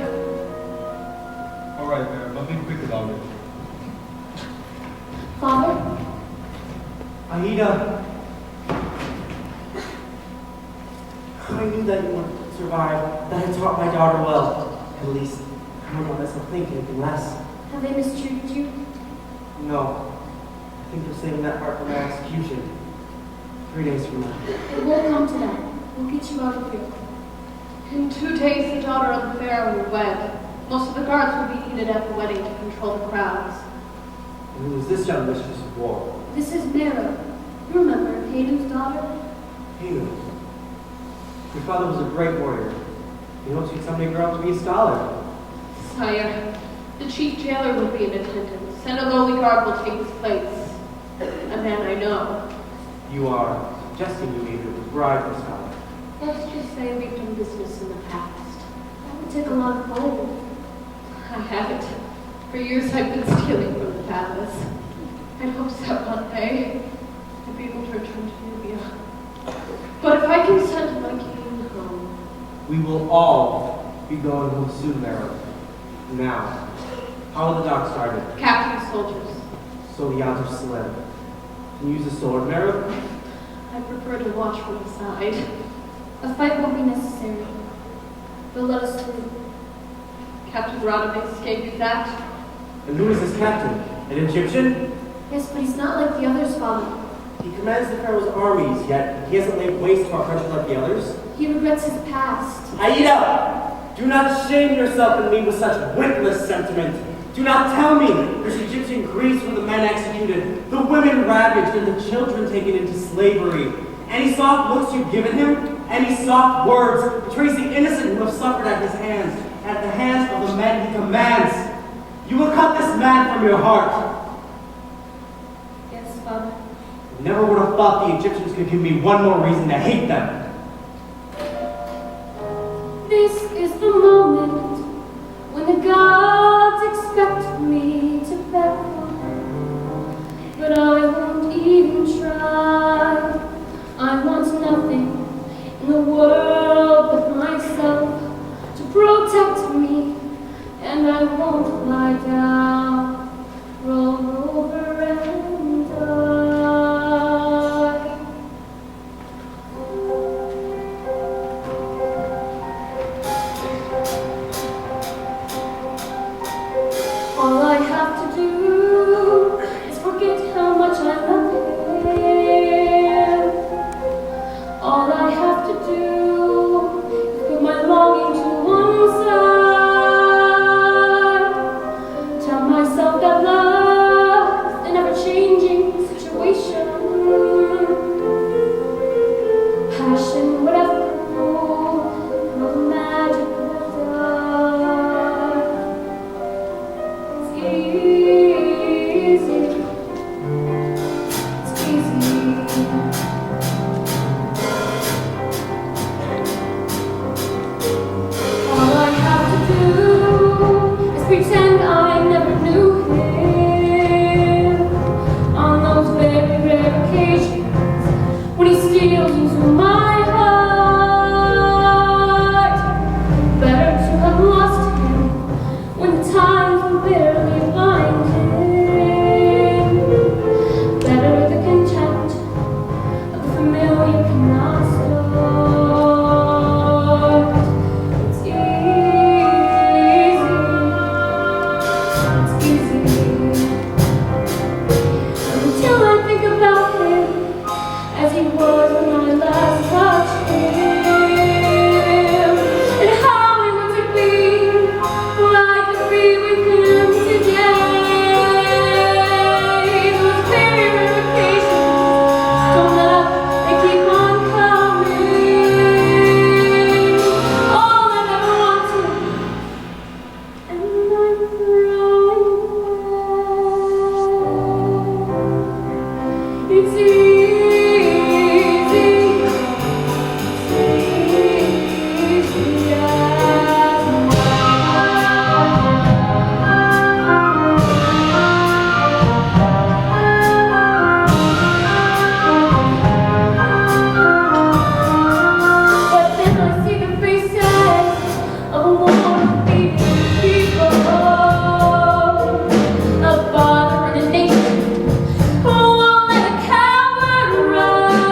All right, ma'am. I'll be quick about it. Father? Aida, I knew that you would survive, that I taught my daughter well. At least, I don't want myself think anything less. Have they mistreated you? No. I think they're saving that part for my execution. 3 days from now. It won't come to that. We'll get you out of here. In 2 days, the daughter of the Pharaoh will wed. Most of the guards will be needed at the wedding to control the crowds. And who is this young mistress of war? This is Mero. You remember Hayden's daughter? Aida. Your father was a great warrior. He hopes you'd someday grow up to be a scholar. Sire, the chief jailer will be in attendance, and a lowly guard will take his place. A man I know. You are suggesting you may be a bride for a scholar. Let's just say we've done business in the past. That would take a lot of gold. I haven't. For years I've been stealing from the palace. I'd hoped that one day I'd be able to return to Nubia. But if I can send my king home, We will all be going home soon, Mero. Now, how are the dogs started? Captain soldiers, So the odds are slim. Can you use a sword, Mero? I prefer to watch from the side. A fight won't be necessary. They'll let us through. Captain Radames gave you that? And who is this captain? An Egyptian? Yes, but he's not like the others, Father. He commands the Pharaoh's armies, yet he hasn't laid waste to our country like the others. He regrets his past. Aida! Do not shame yourself and me with such witless sentiment. Do not tell me there's Egyptian Greece where the men executed, the women ravaged, and the children taken into slavery. Any soft looks you've given him, any soft words, betrays the innocent who have suffered at his hands, at the hands of the men he commands. You will cut this man from your heart. Yes, Father. Never would have thought the Egyptians could give me one more reason to hate them. This is the moment when the gods expect me to bow. But I won't even try. I want nothing in the world but myself to protect me. And I won't lie down, roll over and die. All I have to do is pretend I never knew him. On those very rare occasions when he steals into my heart. Better to have lost him when the times were barely blinding. Better the contempt of the familiar cannot start. It's easy. Until I think about him as he was when I last touched him, and how he was to be like to be with him today. Those very rare occasions don't let up, they keep on coming. All I ever wanted, and I'm throwing away. It's easy. But then I see the faces of a woman feeding people, a father and a nation who won't let a coward run.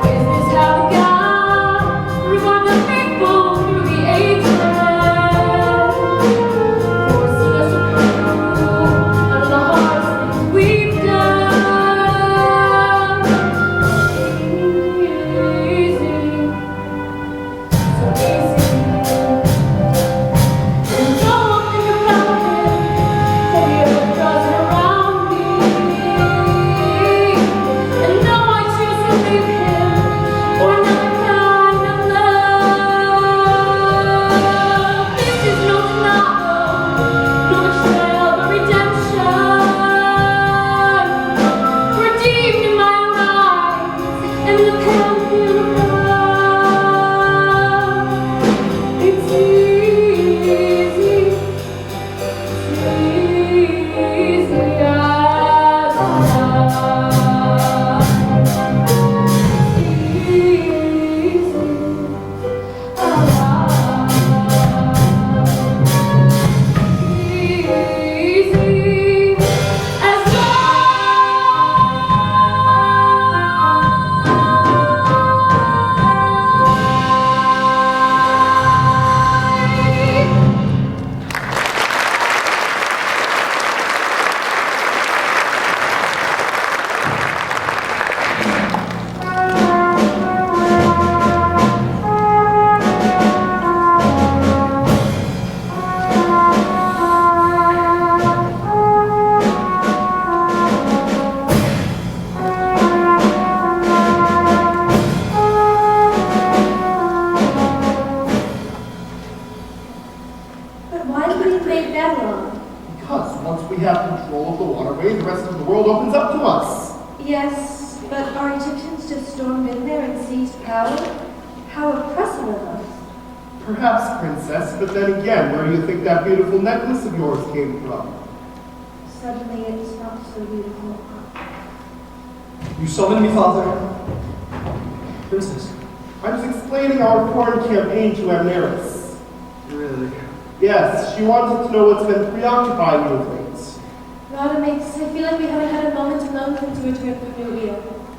Is this how God reward the faithful through the ages? Forcing us to prove out of the hardest things we've done. So easy. And don't think about him, for the earth doesn't around me. And now I choose to leave him for another kind of love. This is no denial, no betrayal, but redemption. Redeemed in my own eyes, and the pantheon of love. It's easy as But why do we invade Babylon? Because once we have control of the waterway, the rest of the world opens up to us. Yes, but our Egyptians just stormed in there and seized power? How oppressive of us. Perhaps, princess, but then again, where do you think that beautiful necklace of yours came from? Suddenly it's not so beautiful. You summoned me, father? Princess. I was explaining our foreign campaign to Amneris. Really? Yes, she wanted to know what's been preoccupying you of late. Rhodamex, I feel like we haven't had a moment alone since you returned from Nubia.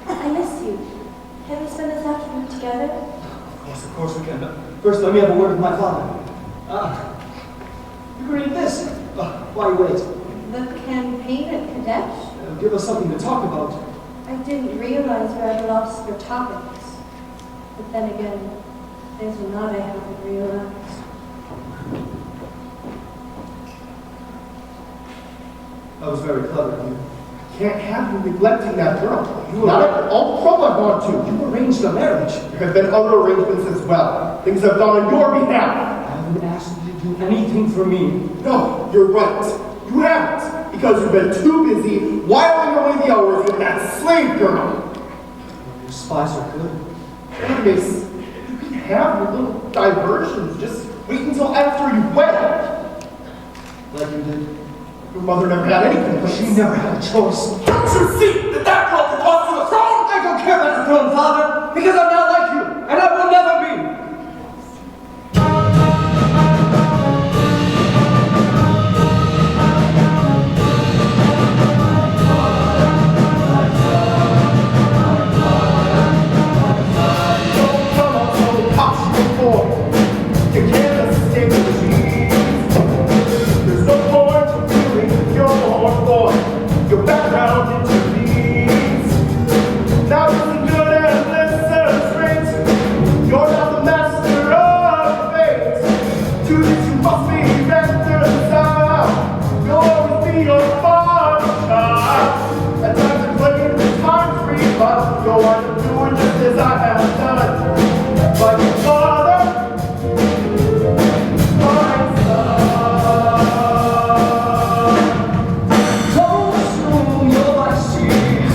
I miss you. Can we spend this afternoon together? Of course we can. First, let me have a word with my father. You can read this. Why wait? The campaign at Kadesh? Give us something to talk about. I didn't realize you had lost for topics. But then again, there's a lot I haven't realized. That was very clever of you. Can't have you neglecting that girl. Not at all trouble I've gone to. You arranged a marriage. There have been other arrangements as well. Things have done on your behalf. I haven't asked you to do anything for me. No, you're right. You haven't. Because you've been too busy whiling away the hours in that slave girl. Your spies are good. Miss, you can have your little diversions. Just wait until after you wed. Like you did. Your mother never had any complaints. She never had a choice. Don't you see that that girl could toss to the throne? I don't care about the throne, Father, because I'm not like you, and I will never be. Don't come on so costume boy. You can't escape the disease. There's no point to feeling your boy. Your background intervenes. Now listen good and listen straight. You're not the master of fate. To this you must be reconciled. You'll always be your father's child. At times to claim, at times to revive. You'll wind up doing just as I have done. Like your father, my son. Don't assume you're my seeds,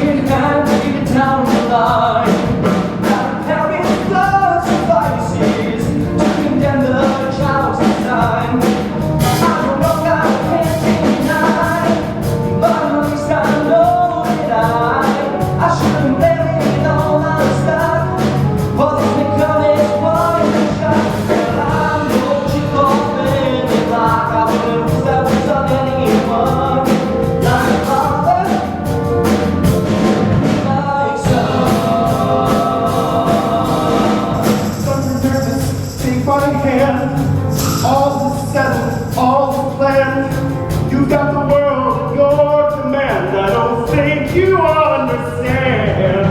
being handed down the line. Now carrying blood suffices to condemn the child's design. I don't know that I can't deny, but at least I know that I shouldn't blame it all on stuff. For this becoming one in the shot. I know you call it like I wouldn't lose that was on anyone. Like father, like son. Sons and nervous, take my hand. All is settled, all is planned. You've got the world at your command. I don't think you understand.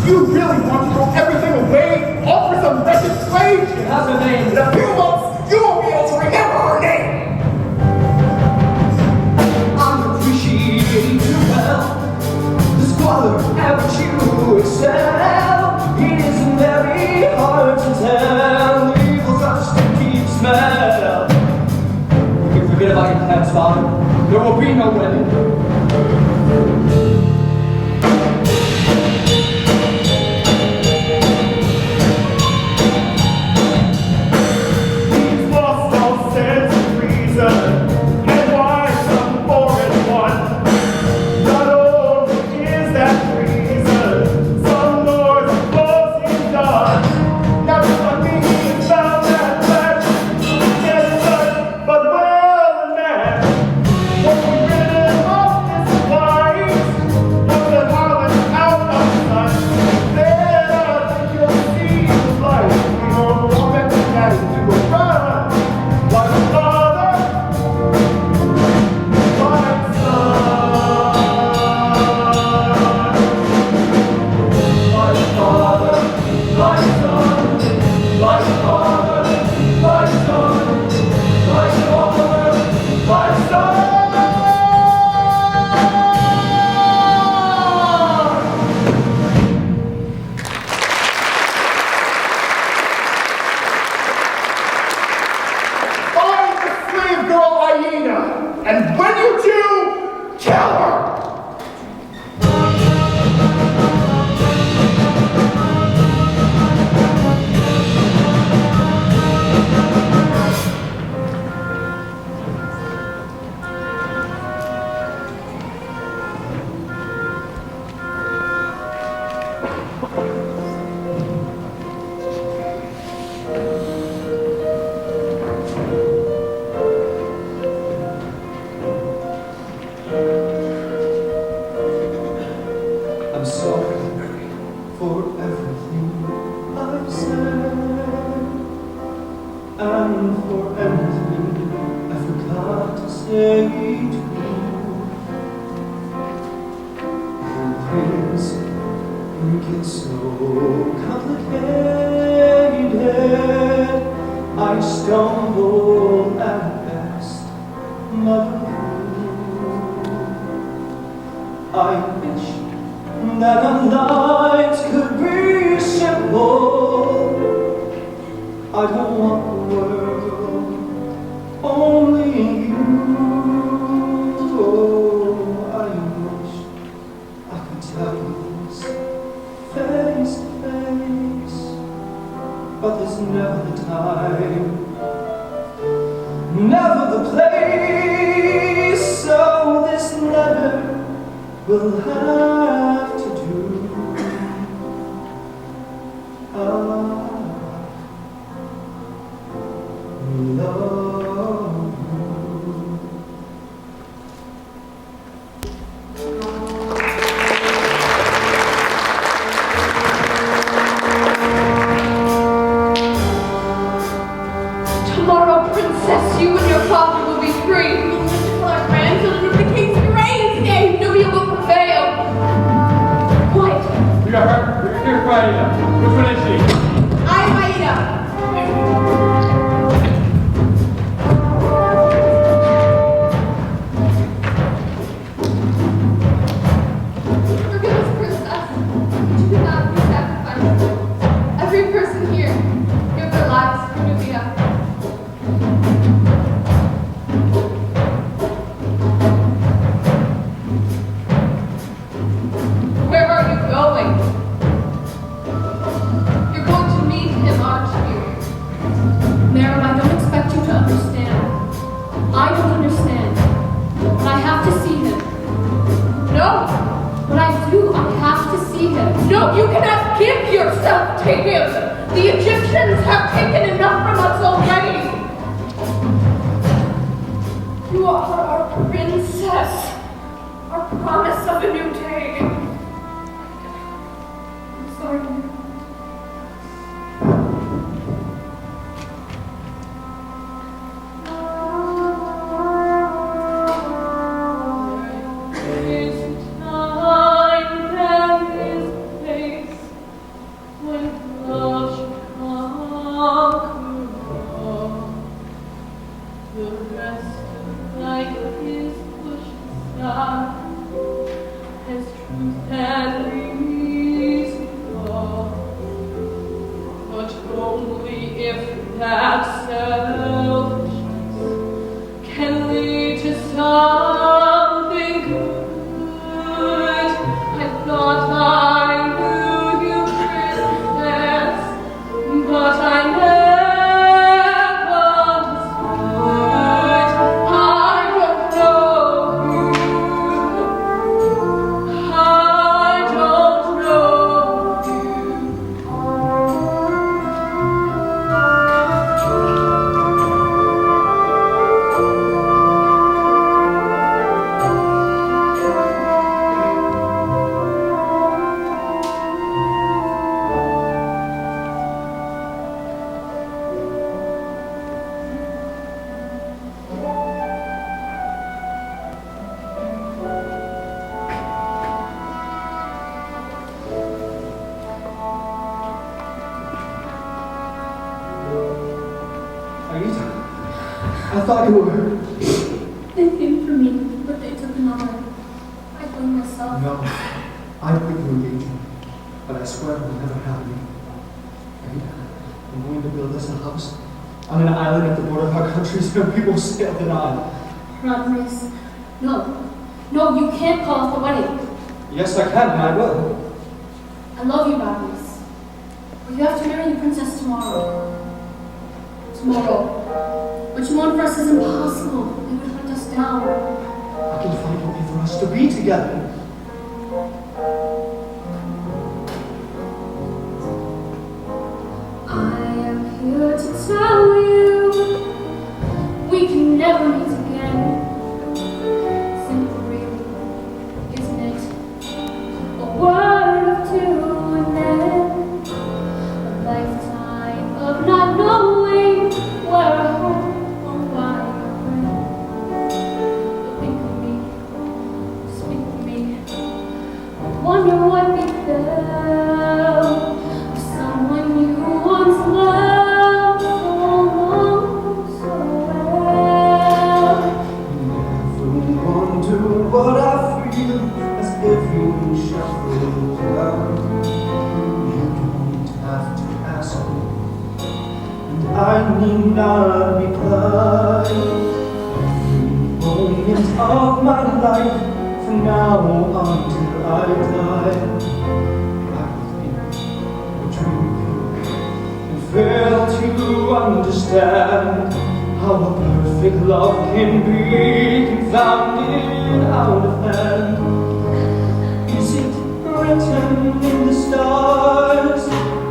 You really want to throw everything away, all for some wretched slave? It has a name. In a few months, you won't be able to remember her name. I'm appreciating you well. The squalor at which you excel. It isn't very hard to tell. Evil's got a stinky smell. You can forget about your pets, Father. There will be no wedding. He's lost all sense of reason, and why some foreign one? Not only is that reason, some doors are closing done. Now just like me, it's found that flesh, can't touch, but well and mad. What we rid of this life, was the harlot out of sight. Then I think you'll see the light. We don't walk at the night, we will run like a father, like son. Like father, like son, like father, like son, like father, like son. Find the slave girl Aida, and when you do, kill her! I'm sorry for everything I've said, and for anything I forgot to say to you. And things get so complicated, I stumble at best, Mother. I wish that our lives could be simple. I don't want the world, only you. Oh, I wish I could but there's never the time, never the place, so this letter will have to do. I love you. Tomorrow, princess, you and your father will be free. We will live to tell our grandchildren of the king's great day. Nubia will prevail. Quiet. We are her. We're here for Aida. Which one is she? I'm Aida. Forgive us, princess. You did not be sacrificed. Every person here gave their lives for Nubia. Where are you going? You're going to meet him, aren't you? Mary, I don't expect you to understand. I don't understand. But I have to see him. No. But I do. I have to see him. No, you cannot give yourself to him. The Egyptians have taken enough from us already. You are our princess, our promise of a new day. I'm sorry. There is time and this place when love should conquer all. The rest of life is pushed aside as truth and reason fall. But only if that selfishness can lead to something good. I thought I knew you, princess, but I never understood. I don't know you. I don't know Aida, I thought you were... They came for me, but they took another. I blame myself. No, I believe you engagement, but I swear it will never happen again. Aida, I'm going to build us a house on an island at the border of our countries where people sail the Nile. Rodriguez. No. No, you can't call off the wedding. Yes, I can, and I will. I love you, Rodriguez. But you have to marry the princess tomorrow. Tomorrow. What you want for us is impossible. It would hunt us down. I can find a way for us to be together. I am here to tell you we can never meet again. Simple, really, isn't it? A word or two and then a lifetime of not knowing where I home or why you're friend. But think of me, speak of me. I wonder what befell of someone you once loved so long, so well. Never wonder what I feel as everyone shuffles down. You don't have to ask me, and I need not reply. Every moment of my life, from now on till I die, I will think, dream, and fair. understand how a perfect love can be confounded out of hand. Is it written in the stars?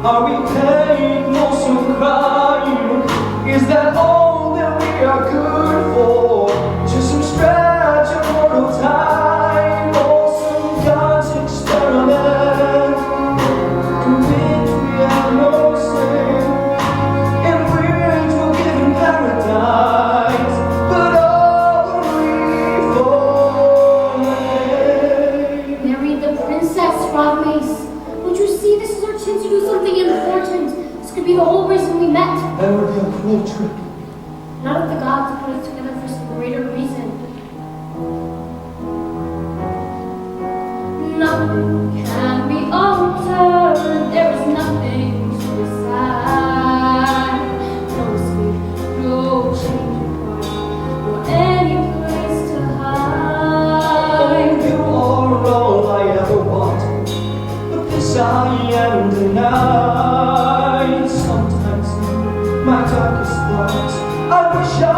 Are we paying for some crime? Is that all that we are good for? Just some stretch of mortal time, or some God's experiment in which we have no say, in which we're given paradise, but only for a day. Mary, the princess, Rodmace. Don't you see this is our chance to do something important? This could be the whole reason we met. That would be a cruel trick. None of the gods put us together for some greater reason. Nothing can be altered. There is nothing to decide. No escape, no change of heart, no any place to hide. You are all I ever want, but this I am denied. Sometimes in my darkest thoughts, I wish I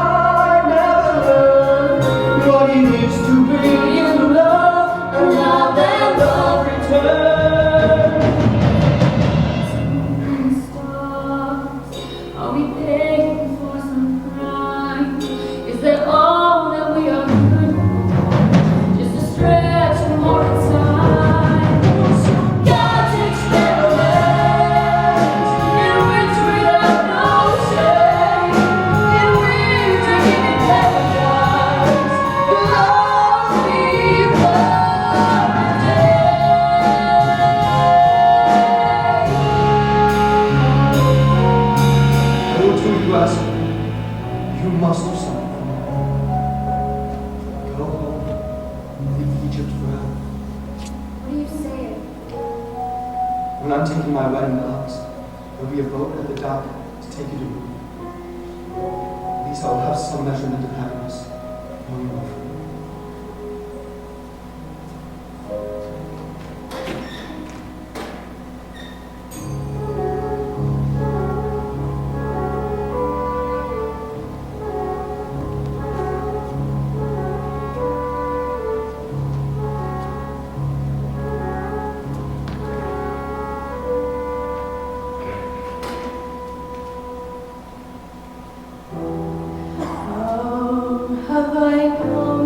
never learned what it is to be in love, and now that love returns. Stars, are we paying for some crime? Is that all that we are good for? Just a stretch of more time. God's experiment in which we have no say, in which we're given paradise, but only for a day. I will do you ask me. You must do something for me. Go home, leave Egypt forever. What are you saying? When I'm taking my wedding vows, there'll be a boat at the dock to take you to me. At least I'll have some measurement of happiness knowing you are free. How have I come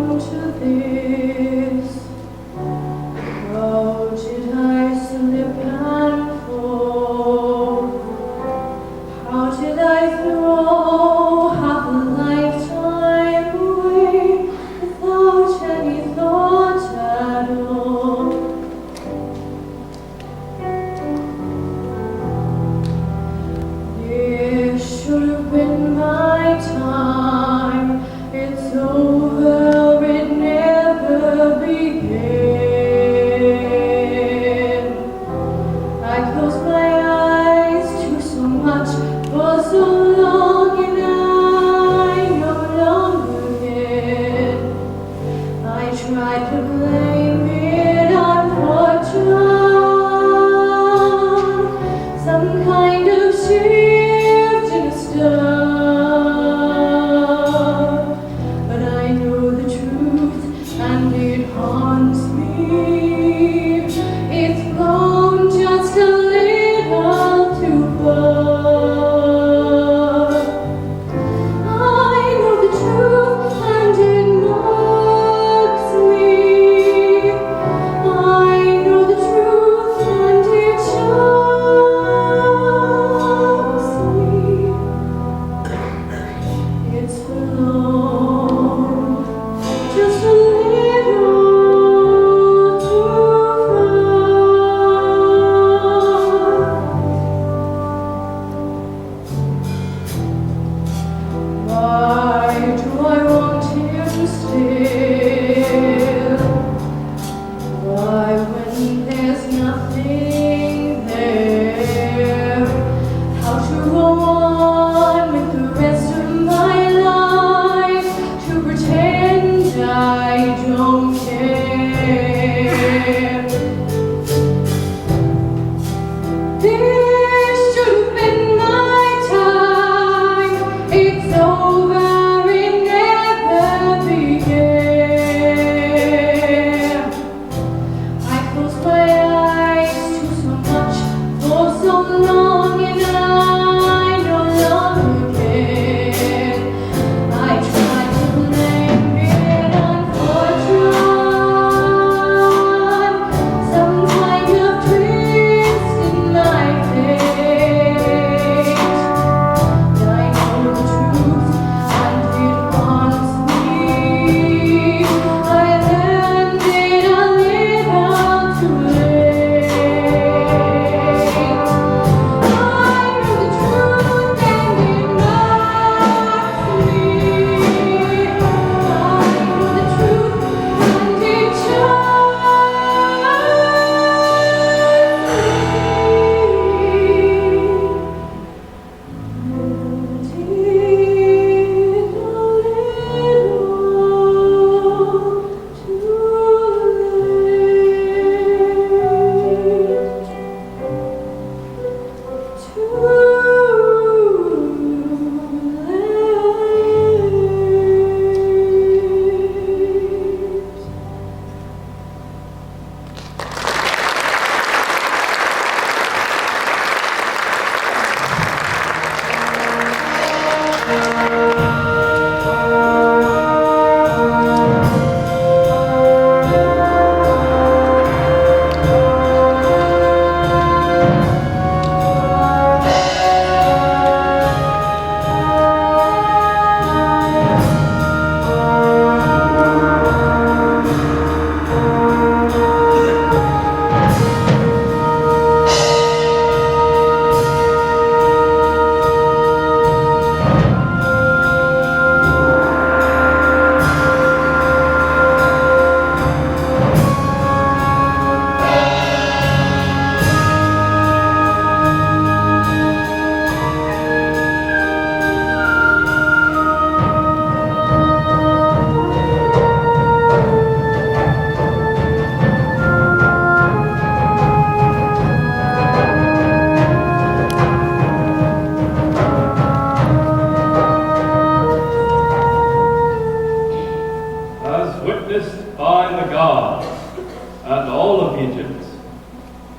of the Egypts,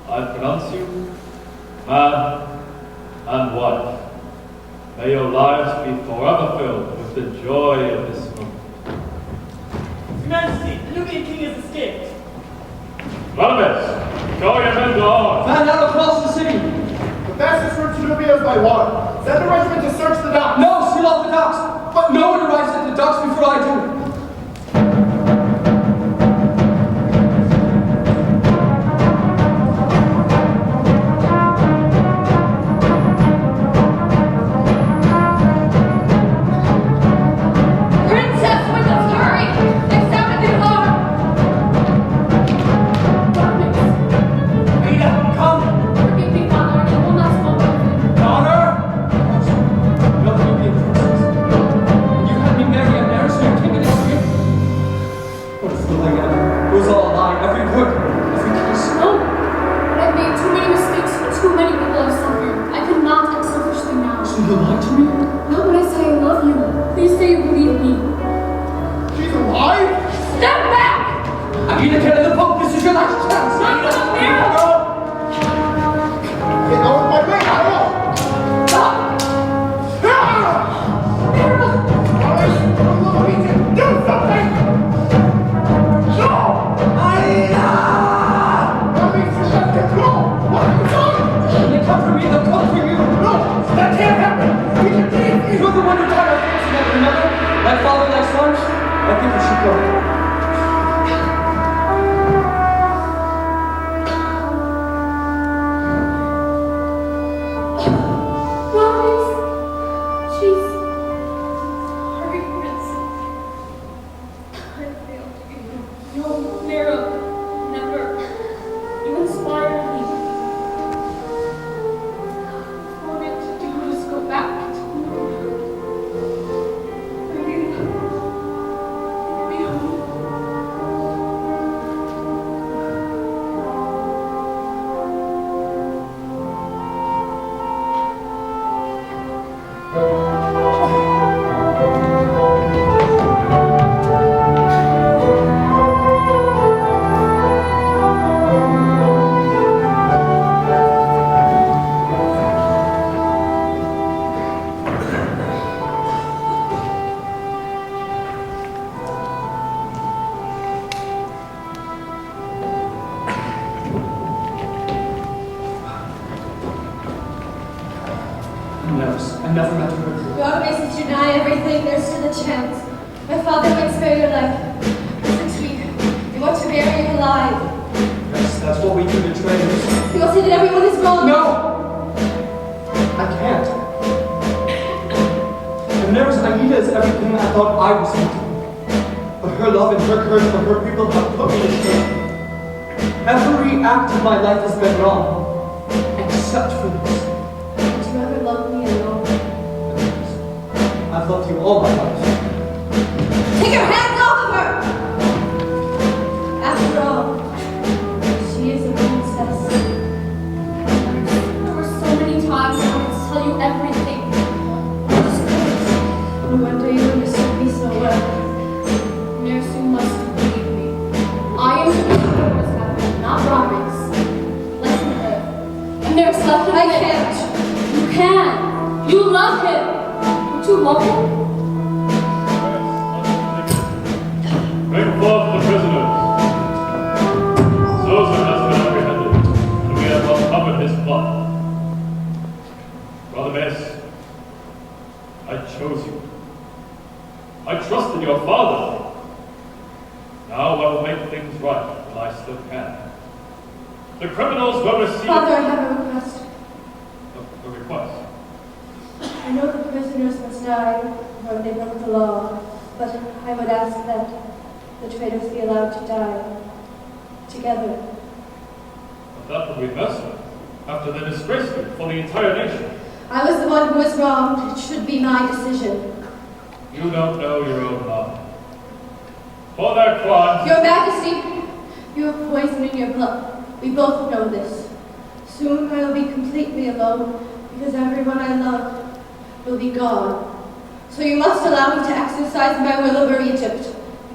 I pronounce you man and wife. May your lives be forever filled with the joy of this moment. Your Majesty, the Nubian king has escaped. Barnabas, show your men to arms. Fan out across the city. The fastest route to Nubia is by water. Send a regiment to search the docks. No, seal off the docks. But no one arrives at the docks before I do.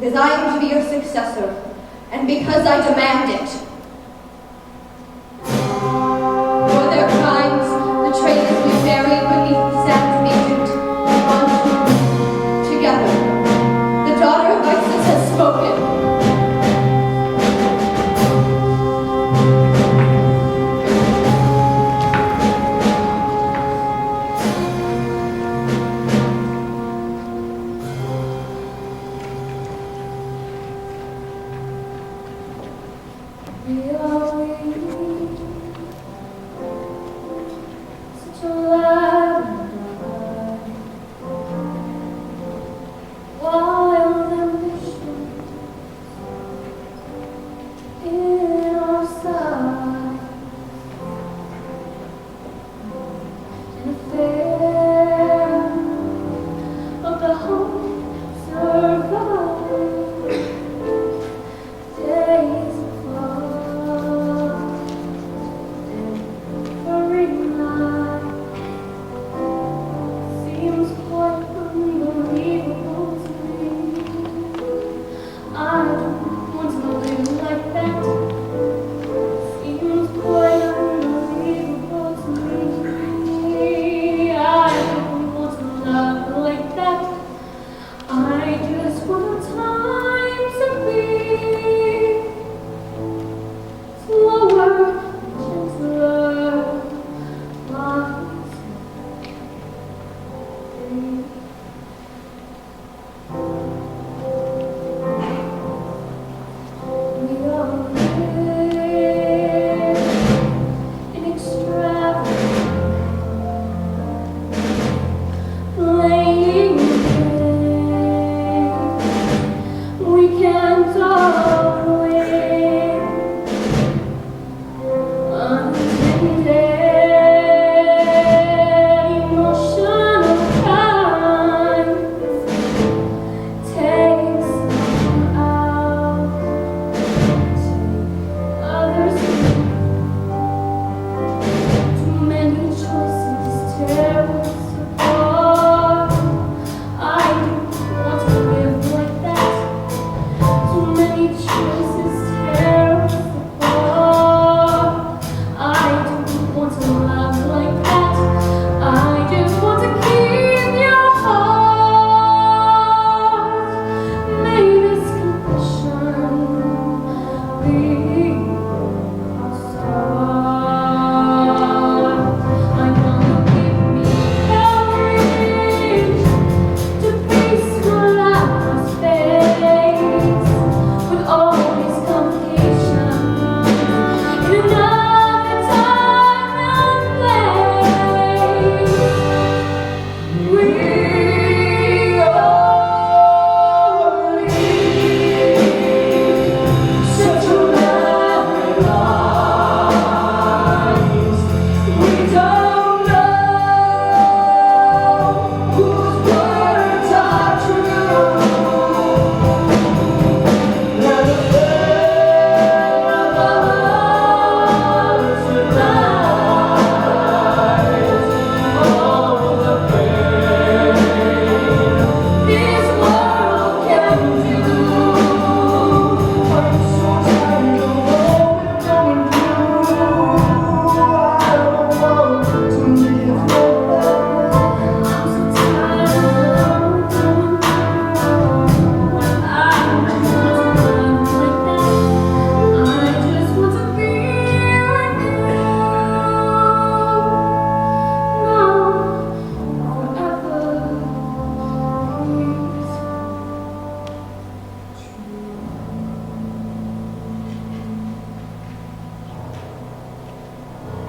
Because I am to be your successor, and because I demand it.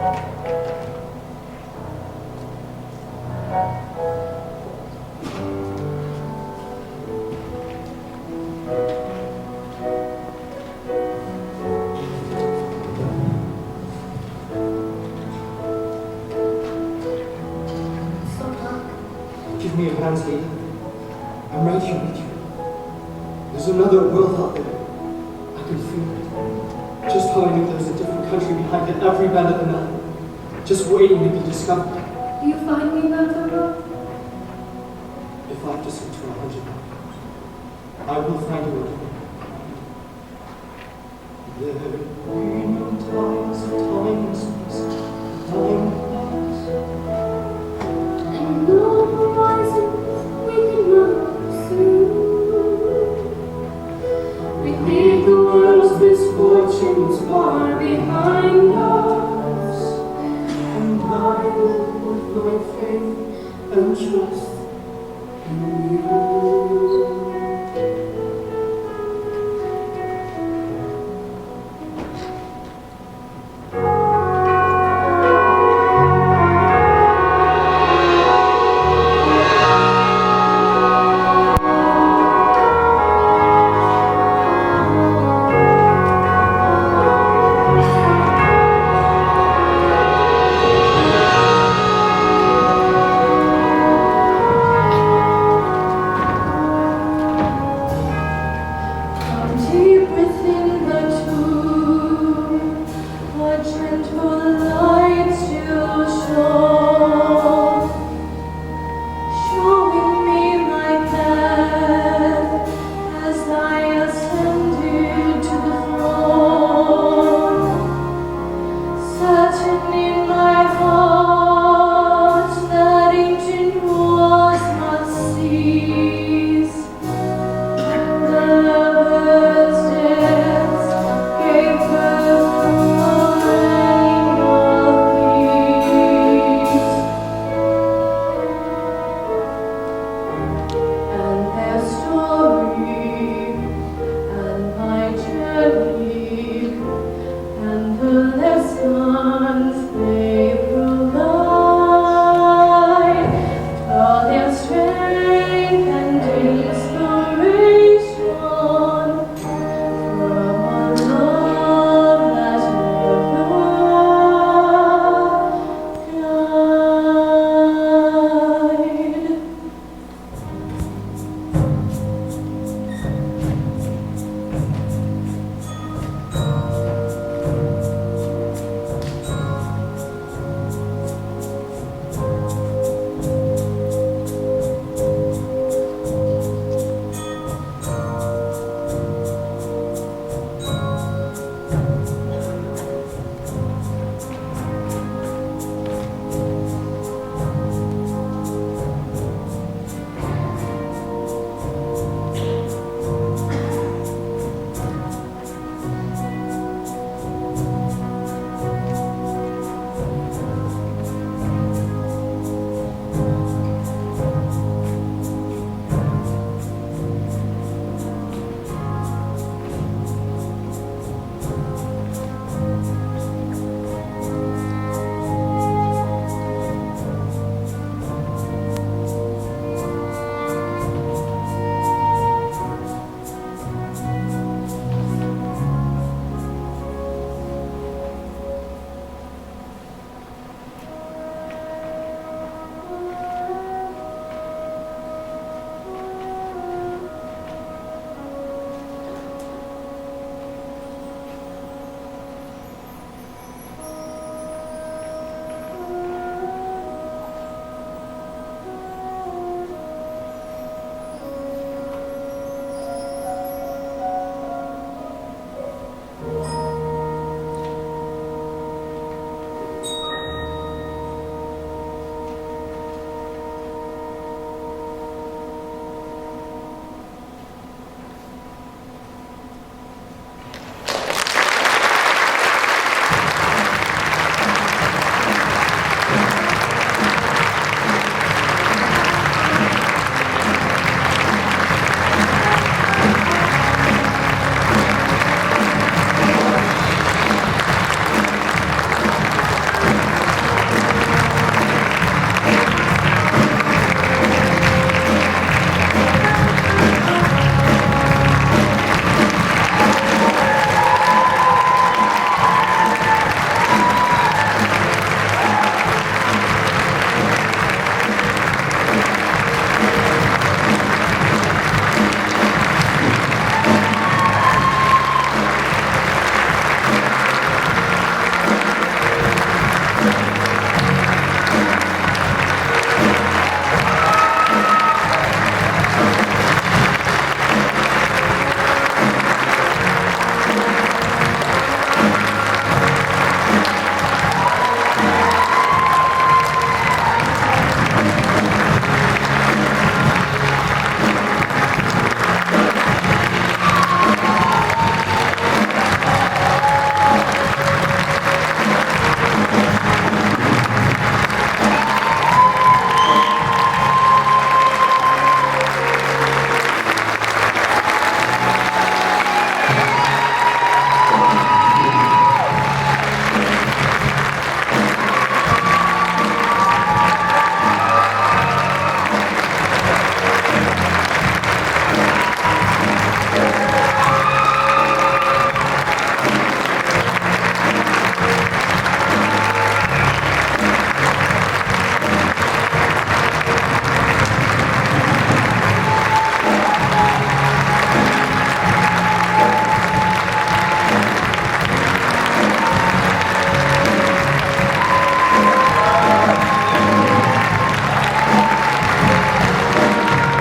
Give me your hands, Aida. I'm right here with you. There's another world out there. I can feel it. Just how I knew there was a different country behind it, every bend of the map. Just waiting to be discovered. Do you find me another road? If I have to search for 100 miles, I will find you again. There be no times, time and space, time and place. And no horizons we can run pursue. We leave the world's misfortunes far behind us. And I live with my faith and trust.